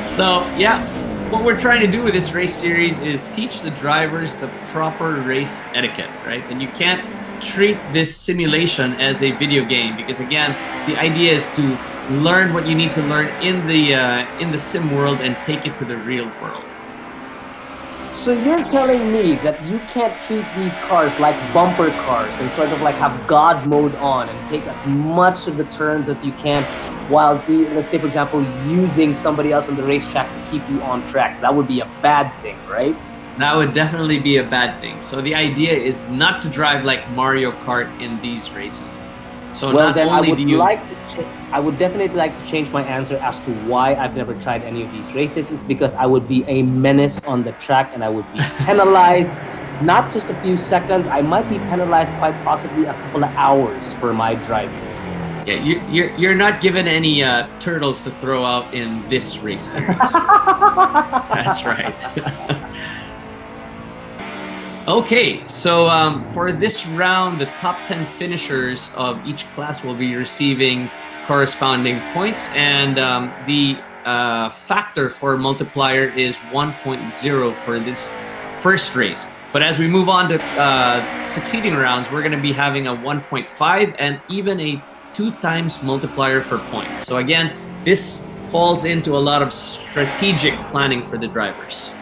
S3: So yeah, what we're trying to do with this race series is teach the drivers the proper race etiquette, right? And you can't treat this simulation as a video game, because again, the idea is to learn what you need to learn in the sim world and take it to the real world.
S5: So you're telling me that you can't treat these cars like bumper cars and sort of like have God mode on and take as much of the turns as you can, while let's say, for example, using somebody else on the racetrack to keep you on track. That would be a bad thing, right?
S3: That would definitely be a bad thing. So the idea is not to drive like Mario Kart in these races. So
S5: well,
S3: not
S5: then
S3: only
S5: I would definitely like to change my answer as to why I've never tried any of these races, is because I would be a menace on the track and I would be penalized, not just a few seconds. I might be penalized quite possibly a couple of hours for my driving skills. points.
S3: Yeah, you're not given any turtles to throw out in this race series. That's right. Okay, so for this round, the top 10 finishers of each class will be receiving corresponding points, and the factor for multiplier is 1.0 for this first race. But as we move on to succeeding rounds, we're going to be having a 1.5 and even a 2 times multiplier for points. So again, this falls into a lot of strategic planning for the drivers.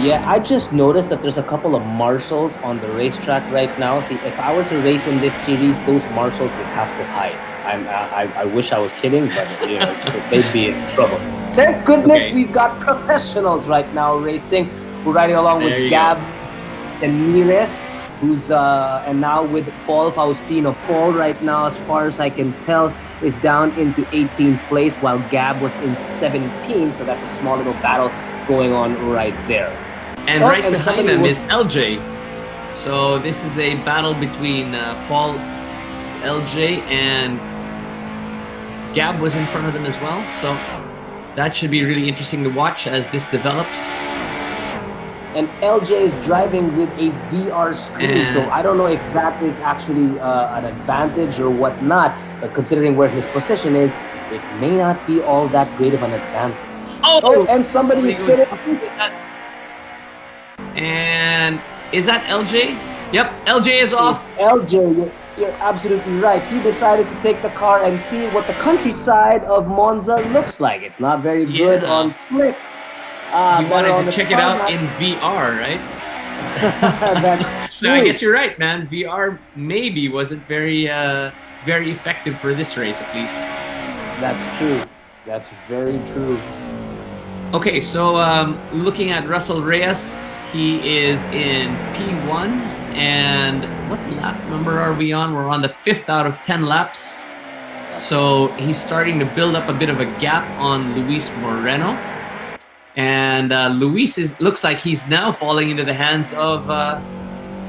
S5: Yeah, I just noticed that there's a couple of marshals on the racetrack right now. See, if I were to race in this series, those marshals would have to hide. I wish I was kidding, but you know, they'd be in trouble. Thank goodness we've got professionals right now racing. We're riding along with Gab and Mires, who's and now with Paul Faustino. Paul right now, as far as I can tell, is down into 18th place, while Gab was in 17th. So that's a small little battle going on right there.
S3: And right behind them is LJ. So this is a battle between Paul, LJ, and Gab was in front of them as well. So that should be really interesting to watch as this develops.
S5: And LJ is driving with a VR screen, so I don't know if that is actually an advantage or whatnot, but considering where his position is, it may not be all that great of an advantage.
S3: Oh,
S5: and somebody is spinning.
S3: And is that LJ? Yep, LJ is off.
S5: It's LJ, you're absolutely right. He decided to take the car and see what the countryside of Monza looks like. It's not very good on slicks.
S3: You wanted to check it out in VR, right?
S5: That's true.
S3: So I guess you're right, man. VR maybe wasn't very effective for this race, at least.
S5: That's true. That's very true.
S3: Okay, so looking at Russell Reyes, he is in P1, and what lap number are we on? We're on the 5th out of 10 laps. So he's starting to build up a bit of a gap on Luis Moreno. And Luis looks like he's now falling into the hands of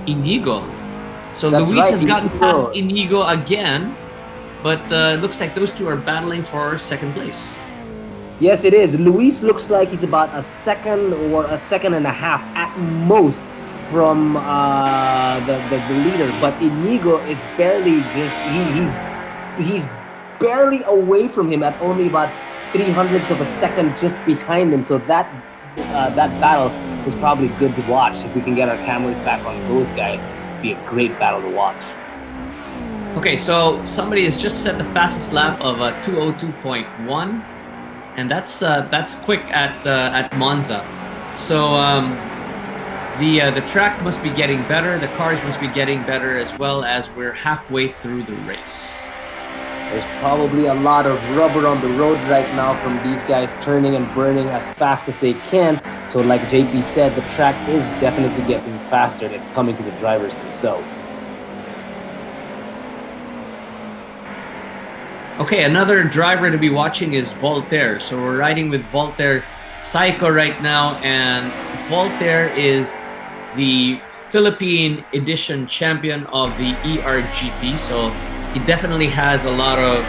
S3: Inigo. So
S5: That's
S3: Luis
S5: right,
S3: has gotten
S5: Inigo.
S3: past Inigo again, but it looks like those two are battling for second place.
S5: Yes, it is. Luis looks like he's about a second or a second and a half at most from the leader, but Inigo is barely he's barely away from him at only about 0.03 of a second just behind him. So that battle is probably good to watch. If we can get our cameras back on those guys, it'd be a great battle to watch.
S3: Okay, so somebody has just set the fastest lap of 2:02.1, and that's quick at Monza. So the track must be getting better. The cars must be getting better as well, as we're halfway through the race.
S5: There's probably a lot of rubber on the road right now from these guys turning and burning as fast as they can. So like JP said, the track is definitely getting faster, and it's coming to the drivers themselves.
S3: Okay, another driver to be watching is Voltaire. So we're riding with Voltaire Psycho right now, and Voltaire is the Philippine edition champion of the ERGP. So he definitely has a lot of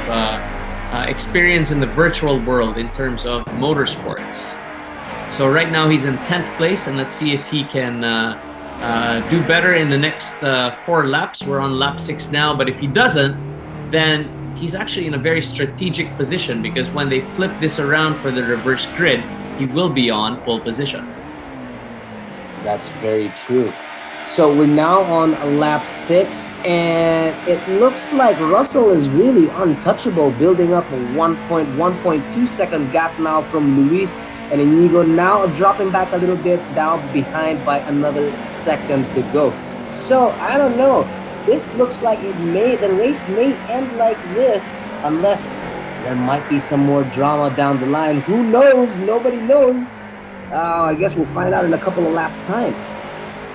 S3: experience in the virtual world in terms of motorsports. So right now he's in 10th place, and let's see if he can do better in the next 4 laps. We're on lap 6 now, but if he doesn't, then he's actually in a very strategic position, because when they flip this around for the reverse grid, he will be on pole position.
S5: That's very true. So we're now on lap 6, and it looks like Russell is really untouchable, building up a 1.2 second gap now from Luis, and Inigo now dropping back a little bit, down behind by another second to go. So I don't know. This looks like the race may end like this, unless there might be some more drama down the line. Who knows? Nobody knows. I guess we'll find out in a couple of laps' time.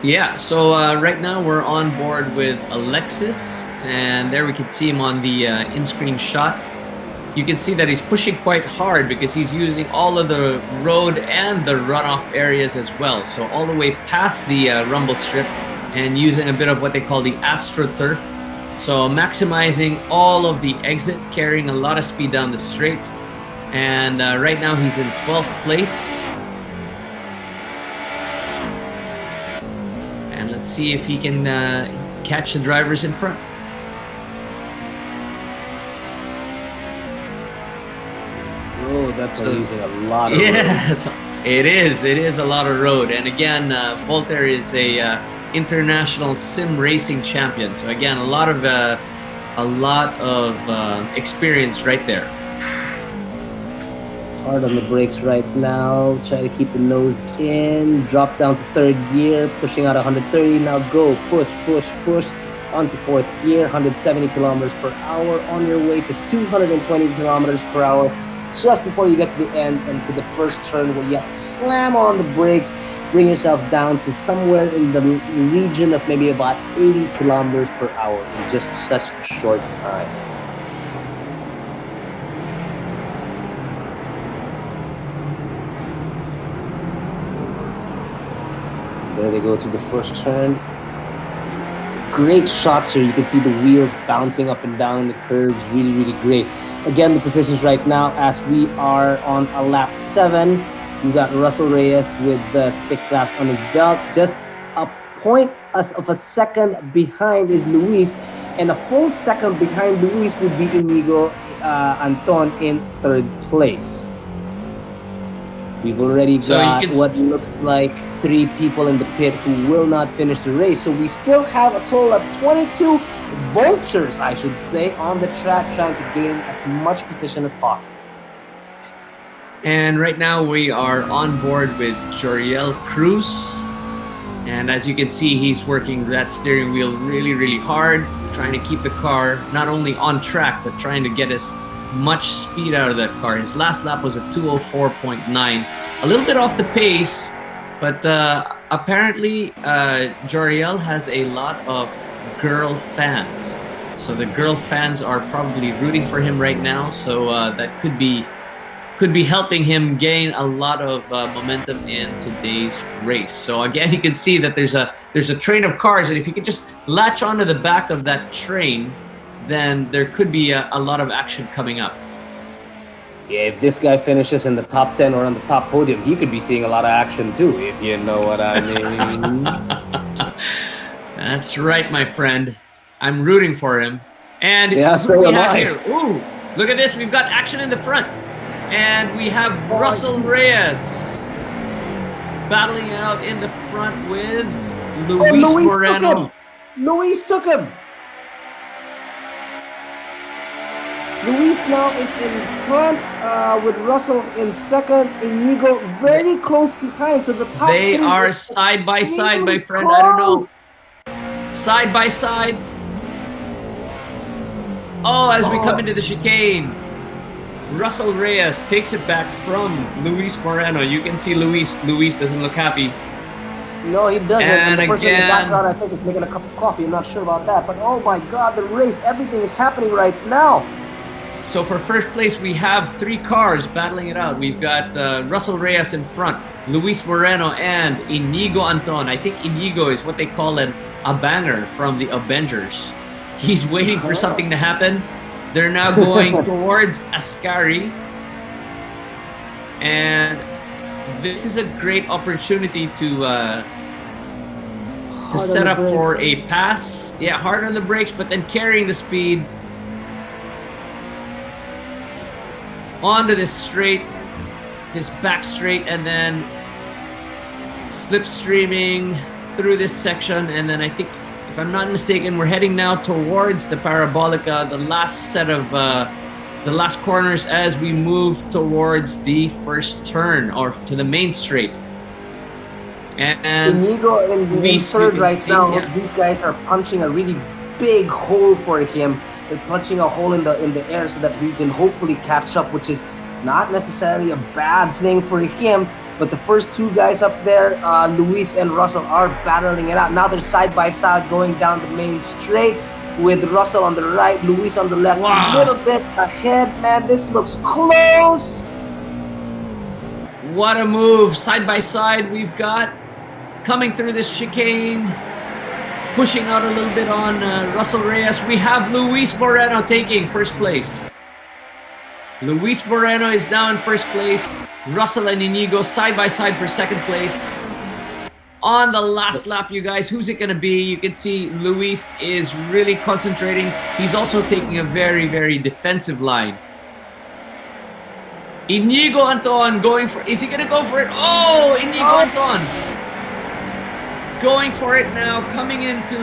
S3: Yeah, so right now we're on board with Alexis, and there we can see him on the in-screen shot. You can see that he's pushing quite hard because he's using all of the road and the runoff areas as well. So all the way past the rumble strip, and using a bit of what they call the AstroTurf So maximizing all of the exit, carrying a lot of speed down the straights. And right now he's in 12th place. And let's see if he can catch the drivers in front.
S5: Oh, that's using a lot of
S3: road. It is a lot of road. And again, Voltaire is a international sim racing champion. So again, a lot of experience right there.
S5: Hard on the brakes right now. Try to keep the nose in. Drop down to third gear. Pushing out 130. Now go. Push, push, push. Onto fourth gear. 170 kilometers per hour. On your way to 220 kilometers per hour. Just before you get to the end and to the first turn where you have to slam on the brakes. Bring yourself down to somewhere in the region of maybe about 80 kilometers per hour in just such a short time. There they go through the first turn. Great shots here. You can see the wheels bouncing up and down the curves. Really, really great. Again, the positions right now as we are on a lap 7. We've got Russell Reyes with 6 laps on his belt. Just a point of a second behind is Luis. And a full second behind Luis would be Inigo Anton in 3rd place. We've already got what looks like 3 people in the pit who will not finish the race. So we still have a total of 22 vultures, I should say, on the track trying to gain as much position as possible.
S3: And right now we are on board with Joriel Cruz. And as you can see, he's working that steering wheel really, really hard, trying to keep the car not only on track, but trying to get us much speed out of that car. His last lap was a 2:04.9, a little bit off the pace, but apparently Joriel has a lot of girl fans. So the girl fans are probably rooting for him right now. So that could be helping him gain a lot of momentum in today's race. So again, you can see that there's a train of cars, and if you could just latch onto the back of that train, then there could be a lot of action coming up.
S5: Yeah, if this guy finishes in the top 10 or on the top podium, he could be seeing a lot of action too, if you know what I mean.
S3: That's right, my friend. I'm rooting for him. And
S5: yeah, so
S3: we
S5: am
S3: have
S5: I.
S3: here. Ooh, look at this. We've got action in the front. And we have Russell Reyes battling it out in the front with Luis Moreno.
S5: Luis took him. Luis now is in front with Russell in second. Inigo very close behind. So the top
S3: They
S5: three
S3: are side by side, my friend. I don't know. Side by side. Oh, as we come into the chicane, Russell Reyes takes it back from Luis Moreno. You can see Luis. Luis doesn't look happy.
S5: No, he doesn't. And the person in the
S3: again,
S5: background, I think, is making a cup of coffee. I'm not sure about that. But oh my God, the race, everything is happening right now.
S3: So for first place, we have 3 cars battling it out. We've got Russell Reyes in front, Luis Moreno, and Inigo Anton. I think Inigo is what they call a banger from the Avengers. He's waiting for something to happen. They're now going towards Ascari. And this is a great opportunity to set up for a pass. Yeah, hard on the brakes, but then carrying the speed onto this straight, this back straight, and then slipstreaming through this section. And then I think, if I'm not mistaken, we're heading now towards the Parabolica, the last set of the last corners as we move towards the first turn, or to the main straight. And
S5: Inigo in third right now. Yeah. These guys are punching a really big hole for him. They're punching a hole in the air so that he can hopefully catch up, which is not necessarily a bad thing for him. But the first 2 guys up there, Luis and Russell, are battling it out. Now they're side by side going down the main straight with Russell on the right, Luis on the left.
S3: Wow.
S5: A little bit ahead, man. This looks close.
S3: What a move. Side by side we've got coming through this chicane. pushing out a little bit on Russell Reyes. We have Luis Moreno taking first place. Luis Moreno is now in first place. Russell and Inigo side by side for second place. On the last lap, you guys, who's it going to be? You can see Luis is really concentrating. He's also taking a very, very defensive line. Inigo Anton going for... Is he going to go for it? Oh, Inigo Anton. Going for it now, coming into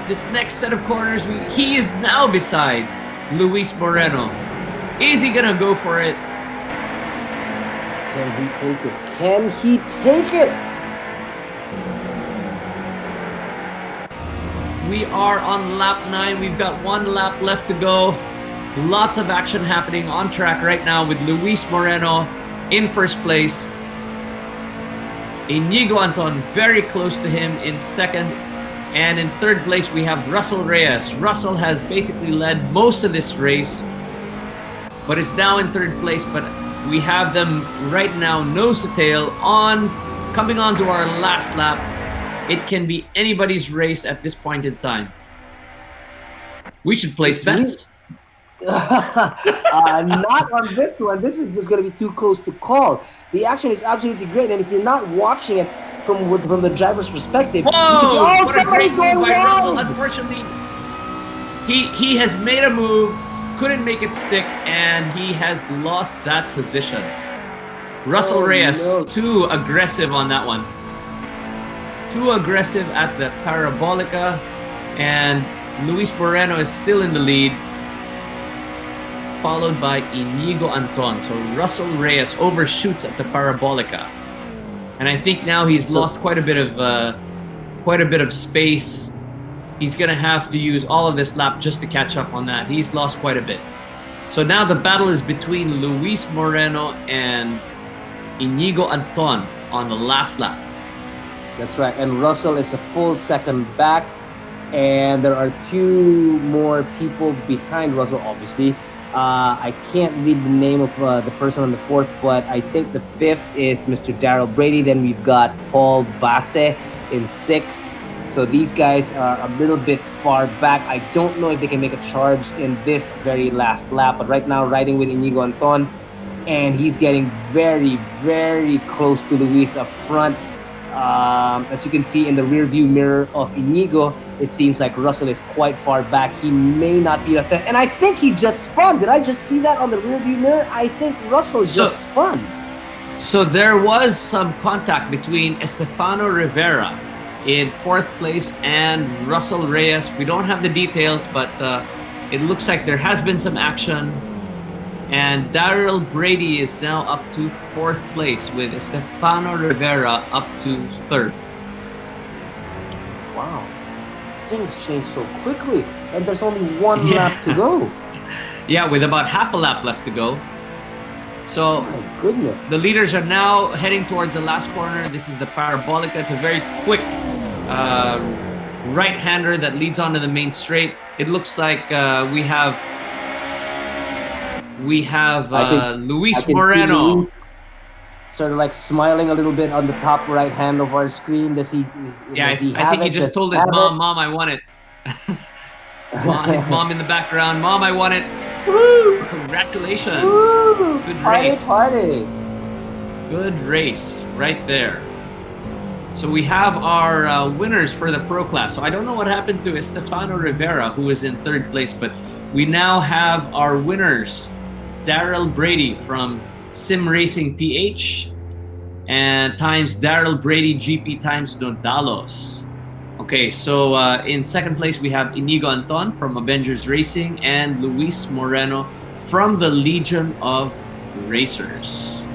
S3: this next set of corners. He is now beside Luis Moreno. Is he going to go for it?
S5: Can he take it? Can he take it?
S3: We are on lap 9. We've got 1 lap left to go. Lots of action happening on track right now with Luis Moreno in first place. Inigo Anton very close to him in second. And in third place, we have Russell Reyes. Russell has basically led most of this race, but is now in third place. But we have them right now nose to tail coming on to our last lap. It can be anybody's race at this point in time. We should place bets.
S5: Not on this one. This is just going to be too close to call. The action is absolutely great, and if you're not watching it from the driver's perspective,
S3: whoa!
S5: You can see,
S3: What a great move by
S5: wide.
S3: Russell. Unfortunately, he has made a move, couldn't make it stick, and he has lost that position. Russell Reyes, too aggressive on that one. Too aggressive at the Parabolica, and Luis Moreno is still in the lead, followed by Inigo Anton. So Russell Reyes overshoots at the Parabolica, and I think now he's lost quite a bit of space. He's gonna have to use all of this lap just to catch up on that. He's lost quite a bit. So now the battle is between Luis Moreno and Inigo Anton on the last lap.
S5: That's right, and Russell is a full second back, and there are 2 more people behind Russell, obviously. I can't read the name of the person on the 4th, but I think the 5th is Mr. Daryl Brady. Then we've got Paul Basse in 6th. So these guys are a little bit far back. I don't know if they can make a charge in this very last lap, but right now riding with Inigo Anton, and he's getting very, very close to Luis up front. As you can see in the rear view mirror of Inigo, it seems like Russell is quite far back. He may not be a threat. And I think he just spun. Did I just see that on the rear view mirror? I think Russell just spun.
S3: So there was some contact between Estefano Rivera in 4th place and Russell Reyes. We don't have the details, but it looks like there has been some action. And Daryl Brady is now up to 4th place with Estefano Rivera up to 3rd.
S5: Wow. Things change so quickly. And there's only 1 lap to go.
S3: Yeah, with about half a lap left to go. So
S5: oh my goodness.
S3: The leaders are now heading towards the last corner. This is the Parabolica. It's a very quick right-hander that leads onto the main straight. It looks like we have Luis Moreno.
S5: Sort of like smiling a little bit on the top right hand of our screen. Does he?
S3: Yeah,
S5: does he
S3: I think he just told his mom, "Mom, I want it." His mom in the background, "Mom, I want it." Woo! Congratulations!
S5: Woo!
S3: Good race.
S5: Party!
S3: Good race right there. So we have our winners for the pro class. So I don't know what happened to Estefano Rivera, who is in 3rd place, but we now have our winners. Daryl Brady from Sim Racing PH and times Daryl Brady GP times Nodalos. Okay, so in 2nd place we have Inigo Anton from Avengers Racing and Luis Moreno from the Legion of Racers.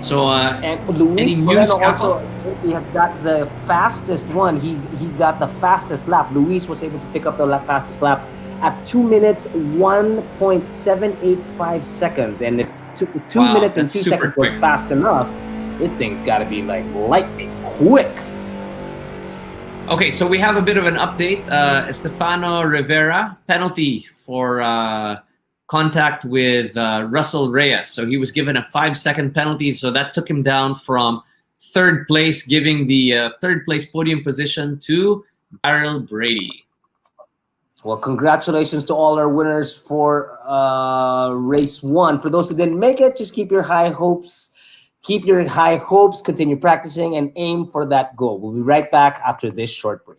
S3: So
S5: and Luis Moreno also he has got the fastest one. He got the fastest lap. Luis was able to pick up the fastest lap at 2 minutes 1.785 seconds, and if 2 minutes and 2 seconds was fast enough, this thing's got to be like lightning quick.
S3: Okay, so we have a bit of an update. Estefano Rivera penalty for contact with Russell Reyes, so he was given a 5-second penalty, so that took him down from 3rd place, giving the 3rd place podium position to
S10: Daryl Brady.
S5: Well, congratulations to all our winners for race one. For those who didn't make it, just keep your high hopes. Keep your high hopes, continue practicing, and aim for that goal. We'll be right back after this short break.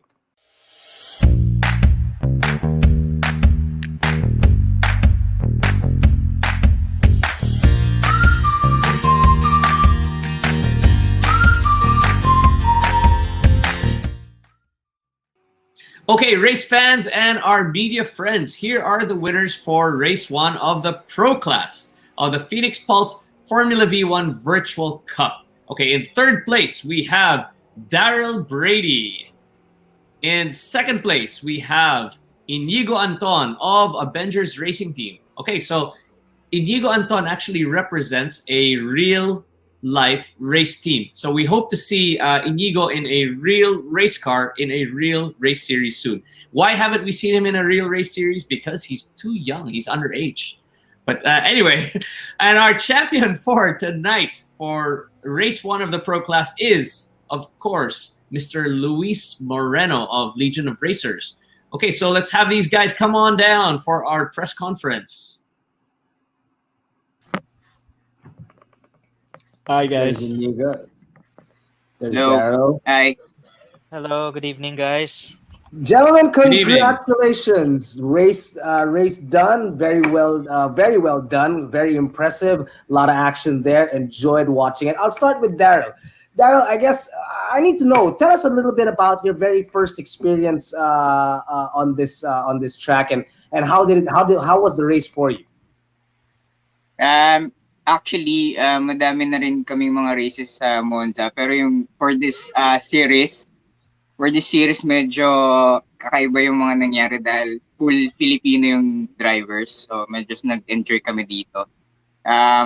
S10: Okay, race fans and our media friends, here are the winners for race one of the Pro Class of the Phoenix Pulse Formula V1 Virtual Cup. Okay, in third place, we have Daryl Brady. In second place, we have Inigo Anton of Avengers Racing Team. Okay, so Inigo Anton actually represents a real life race team. So we hope to see Inigo in a real race car in a real race series soon. Why haven't we seen him in a real race series? Because he's too young. He's underage. But anyway, and our champion for tonight for race one of the Pro Class is, of course, Mr. Luis Moreno of Legion of Racers. Okay, so let's have these guys come on down for our press conference.
S11: Hi
S5: There's
S11: guys.
S5: Inigo. There's
S12: Hello.
S5: Daryl.
S12: Hi.
S11: Hello, good evening guys.
S5: Gentlemen,
S10: Good evening.
S5: congratulations! Race done. Very well done. Very impressive. A lot of action there. Enjoyed watching it. I'll start with Daryl. Daryl, I guess I need to know. Tell us a little bit about your very first experience on this track, and how was the race for you?
S12: Actually, madami na rin kaming mga races sa Monza. Pero yung for this series medyo kakaiba yung mga nangyari dahil full Filipino yung drivers. So medyo nag-enjoy kami dito.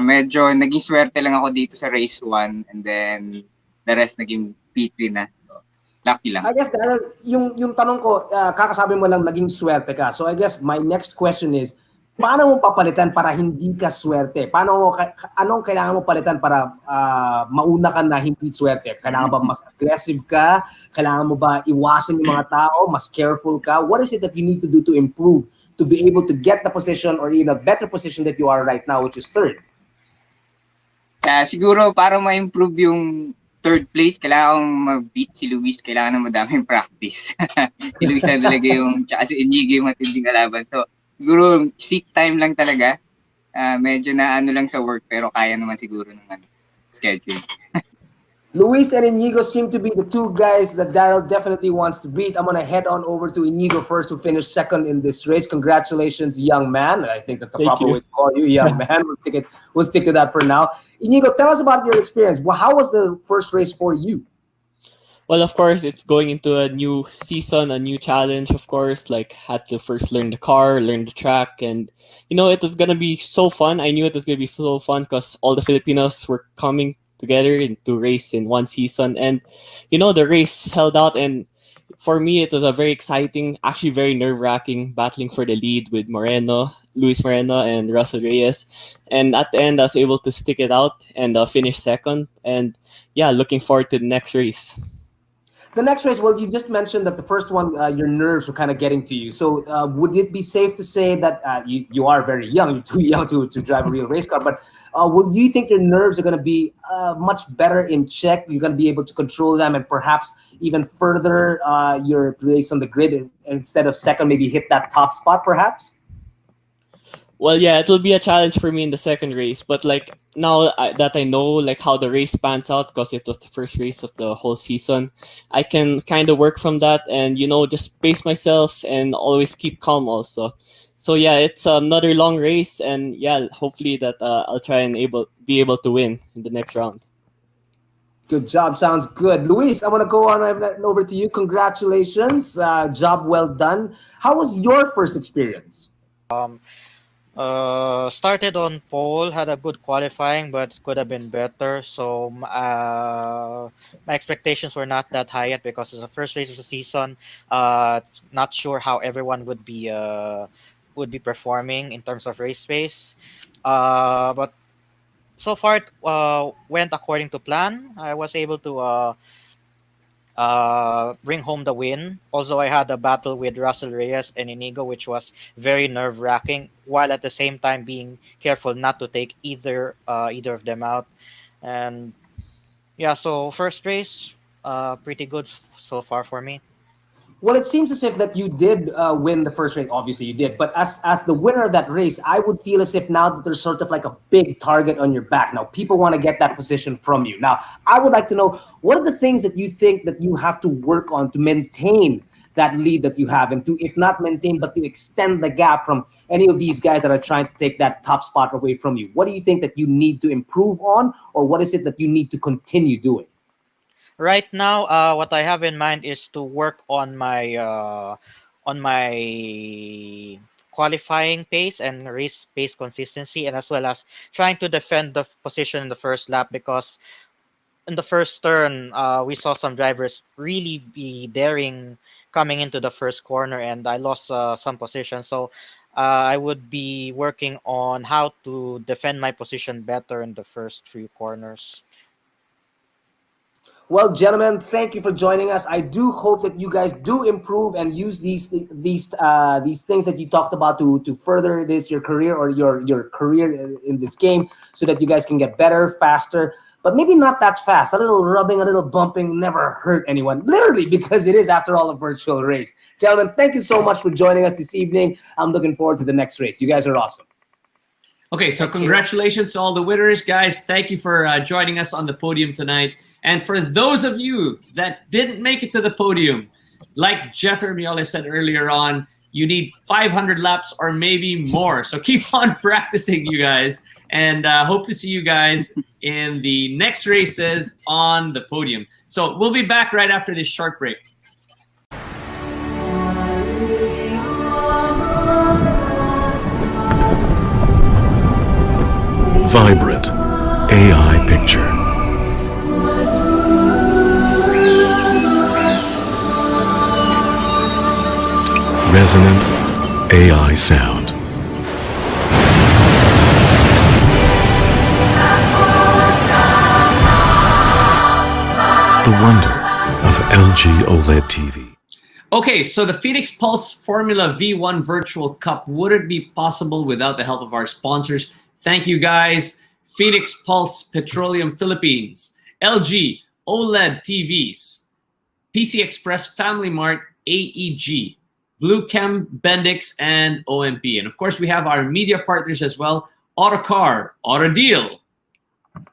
S12: Medyo naging swerte lang ako dito sa race 1 and then the rest naging P3 na. So, lucky lang.
S5: I guess Daryl, yung tanong ko, kakasabi mo lang naging swerte ka. So I guess my next question is, paano mo papalitan para hindi ka swerte? Anong kailangan mo palitan para mauna ka na hindi swerte? Kailangan ba mas aggressive ka? Kailangan mo ba iwasan yung mga tao? Mas careful ka? What is it that you need to do to improve to be able to get the position or even a better position that you are right now, which is third?
S12: Siguro para ma-improve yung third place, kailangan kong mag-beat si Luis, kailangan na madaming practice. Si Luis na talaga yung, tsaka si Inigo yung matinding kalaban. So, siguro seat time lang talaga. Medyo na ano lang sa work, pero kaya naman siguro ng schedule.
S5: Luis and Inigo seem to be the two guys that Daryl definitely wants to beat. I'm going to head on over to Inigo first, who finished second in this race. Congratulations, young man. I think that's the proper way to call you, young man. We'll stick to that for now. Inigo, tell us about your experience. Well, how was the first race for you?
S11: Well, of course, it's going into a new season, a new challenge, of course. Like, had to first learn the car, learn the track, and, it was going to be so fun. I knew it was going to be so fun because all the Filipinos were coming together to race in one season. And, the race held out, and for me, it was a very exciting, actually very nerve-wracking battling for the lead with Luis Moreno, and Russell Reyes. And at the end, I was able to stick it out and finish second. And yeah, looking forward to the next race.
S5: The next race, well, you just mentioned that the first one, your nerves were kind of getting to you. So would it be safe to say that you are very young, you're too young to drive a real race car, but will you think your nerves are going to be much better in check? You're going to be able to control them and perhaps even further your place on the grid instead of second, maybe hit that top spot perhaps?
S11: Well, yeah, it will be a challenge for me in the second race. But now that I know how the race pans out, because it was the first race of the whole season, I can kind of work from that and just pace myself and always keep calm also. So yeah, it's another long race, and yeah, hopefully that I'll try and be able to win in the next round.
S5: Good job. Sounds good. Luis, I want to go on over to you. Congratulations. Job well done. How was your first experience?
S13: Started on pole, had a good qualifying, but could have been better. So my expectations were not that high yet because it's the first race of the season. Not sure how everyone would be performing in terms of race pace. But so far it went according to plan. I was able to bring home the win. Also, I had a battle with Russell Reyes and Inigo, which was very nerve-wracking, while at the same time being careful not to take either of them out. And yeah, so first race, pretty good so far for me.
S5: Well, it seems as if that you did win the first race. Obviously, you did. But as the winner of that race, I would feel as if now that there's sort of like a big target on your back. Now, people want to get that position from you. Now, I would like to know, what are the things that you think that you have to work on to maintain that lead that you have, and to, if not maintain, but to extend the gap from any of these guys that are trying to take that top spot away from you? What do you think that you need to improve on, or what is it that you need to continue doing?
S13: Right now, what I have in mind is to work on my qualifying pace and race pace consistency, and as well as trying to defend the position in the first lap, because in the first turn, we saw some drivers really be daring coming into the first corner, and I lost some position. So I would be working on how to defend my position better in the first few corners.
S5: Well, gentlemen, thank you for joining us. I do hope that you guys do improve and use these things that you talked about to further your career, or your career in this game, so that you guys can get better, faster, but maybe not that fast. A little rubbing, a little bumping never hurt anyone, literally, because it is, after all, a virtual race. Gentlemen, thank you so much for joining us this evening. I'm looking forward to the next race. You guys are awesome.
S10: Okay, so congratulations to all the winners, guys. Thank you for joining us on the podium tonight. And for those of you that didn't make it to the podium, like Jethro Miola said earlier on, you need 500 laps or maybe more. So keep on practicing, you guys. And hope to see you guys in the next races on the podium. So we'll be back right after this short break.
S2: Vibrant AI picture. Resonant AI sound. The wonder of LG OLED TV.
S10: Okay, so the Phoenix Pulse Formula V1 Virtual Cup wouldn't be possible without the help of our sponsors. Thank you, guys. Phoenix Pulse Petroleum Philippines, LG OLED TVs, PC Express Family Mart, AEG, Blue Chem, Bendix, and OMP. And of course, we have our media partners as well, Autocar, Autodeal,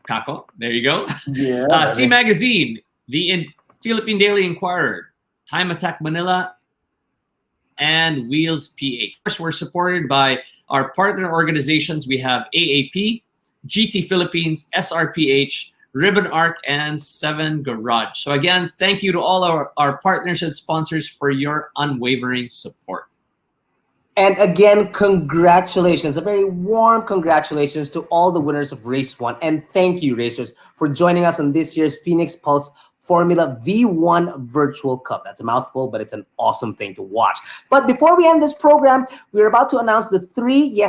S10: Kako, there you go.
S5: Yeah.
S10: C Magazine, the Philippine Daily Inquirer, Time Attack Manila, and Wheels PH. Of course, we're supported by our partner organizations. We have AAP, GT Philippines, SRPH, Ribbon Arc, and 7 Garage. So again, thank you to all our partners and sponsors for your unwavering support.
S5: And again, congratulations, a very warm congratulations to all the winners of Race 1. And thank you, racers, for joining us on this year's Phoenix Pulse Formula V1 Virtual Cup. That's a mouthful, but it's an awesome thing to watch. But before we end this program, we're about to announce the three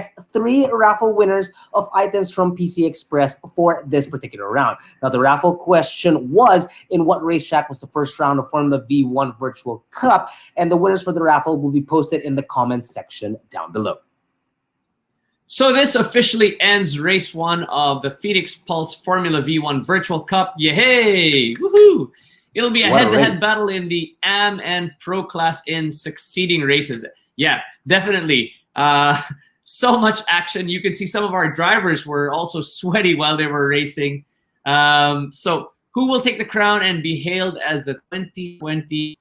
S5: raffle winners of items from PC Express for this particular round. Now, the raffle question was, in what racetrack was the first round of Formula V1 Virtual Cup? And the winners for the raffle will be posted in the comments section down below.
S10: So this officially ends race 1 of the Phoenix Pulse Formula V1 Virtual Cup. Yay! Woohoo! It'll be a head-to-head battle in the AM and Pro class in succeeding races. Yeah, definitely. So much action. You can see some of our drivers were also sweaty while they were racing. So who will take the crown and be hailed as the 2020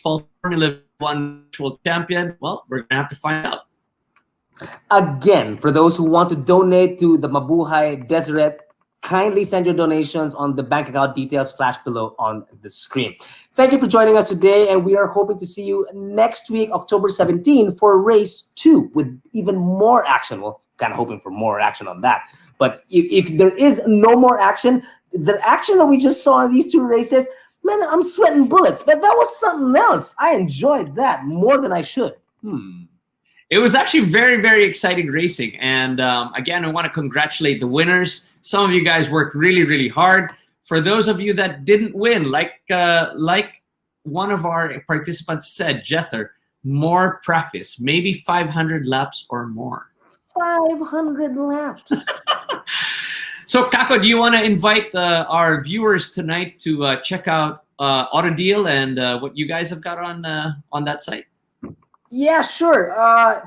S10: Pulse Formula V1 Virtual Champion? Well, we're going to have to find out.
S5: Again, for those who want to donate to the Mabuhay Deseret, kindly send your donations on the bank account details flashed below on the screen. Thank you for joining us today, and we are hoping to see you next week, October 17, for race 2 with even more action. Well, kind of hoping for more action on that. But if there is no more action, the action that we just saw in these 2 races, man, I'm sweating bullets. But that was something else. I enjoyed that more than I should.
S10: It was actually very, very exciting racing. And again, I want to congratulate the winners. Some of you guys worked really, really hard. for those of you that didn't win, like one of our participants said, Jether, more practice, maybe 500 laps or more.
S5: 500 laps.
S10: So, Kako, do you want to invite our viewers tonight to check out Auto Deal and what you guys have got on that site?
S5: Yeah, sure.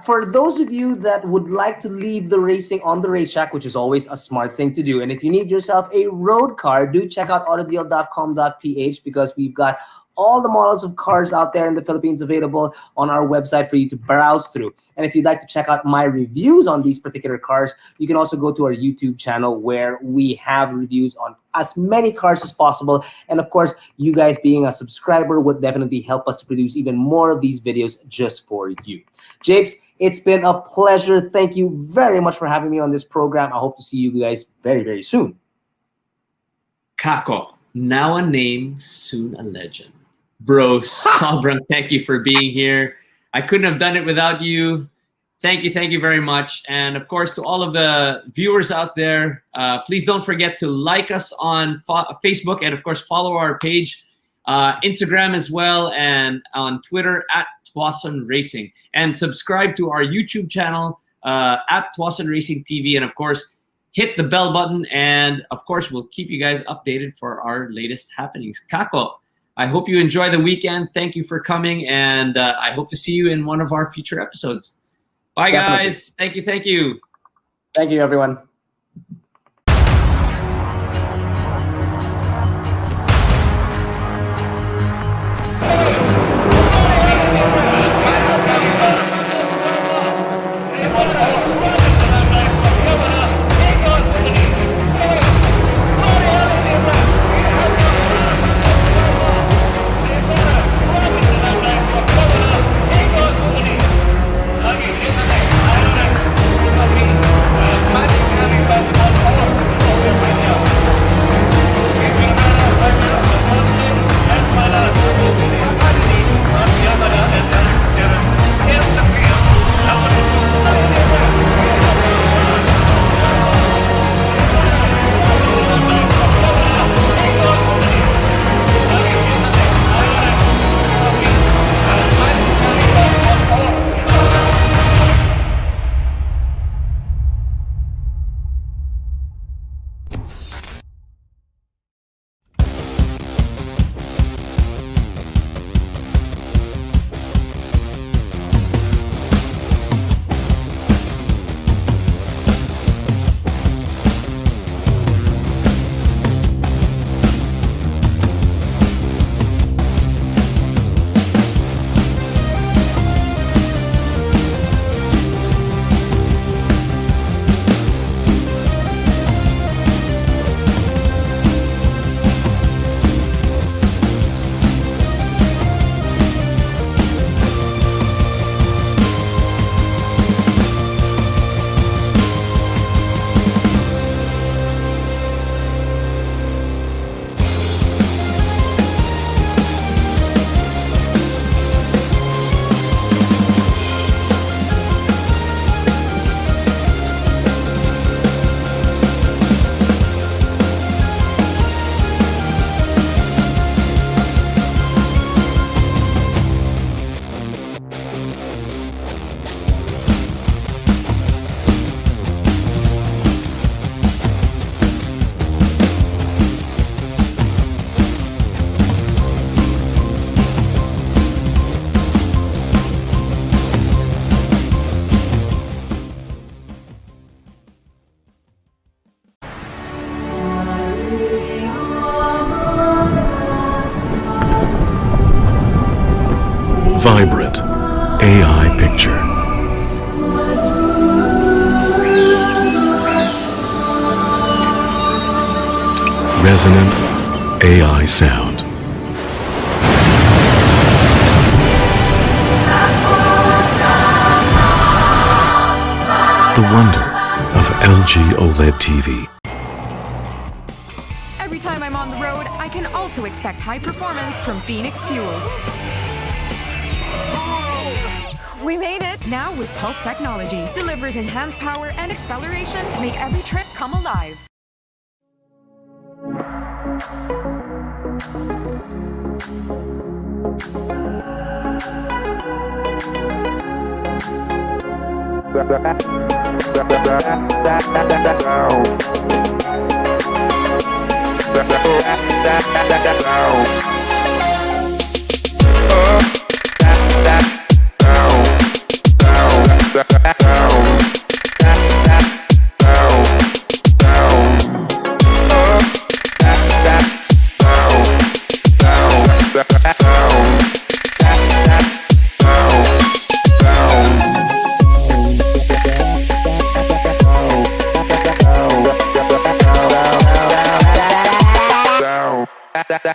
S5: For those of you that would like to leave the racing on the racetrack, which is always a smart thing to do, and if you need yourself a road car, do check out autodeal.com.ph because we've got all the models of cars out there in the Philippines available on our website for you to browse through. And if you'd like to check out my reviews on these particular cars, you can also go to our YouTube channel where we have reviews on as many cars as possible. And of course, you guys being a subscriber would definitely help us to produce even more of these videos just for you. Japes, it's been a pleasure. Thank you very much for having me on this program. I hope to see you guys very, very soon.
S10: Kako, now a name, soon a legend. Bro, sobrang thank you for being here. I couldn't have done it without you. Thank you very much. And of course, to all of the viewers out there, please don't forget to like us on Facebook and of course, follow our page, Instagram as well, and on Twitter at Tuason Racing. And subscribe to our YouTube channel at Tuason Racing TV. And of course, hit the bell button. And of course, we'll keep you guys updated for our latest happenings. Kako, I hope you enjoy the weekend. Thank you for coming. And I hope to see you in one of our future episodes. Bye,
S5: Definitely.
S10: guys. Thank you. Thank you.
S5: Thank you, everyone.
S2: Vibrant AI picture. Resonant AI sound. The wonder of LG OLED TV.
S1: Every time I'm on the road, I can also expect high performance from Phoenix Fuels. We made it! Now with Pulse technology, delivers enhanced power and acceleration to make every trip come alive.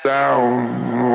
S14: Down.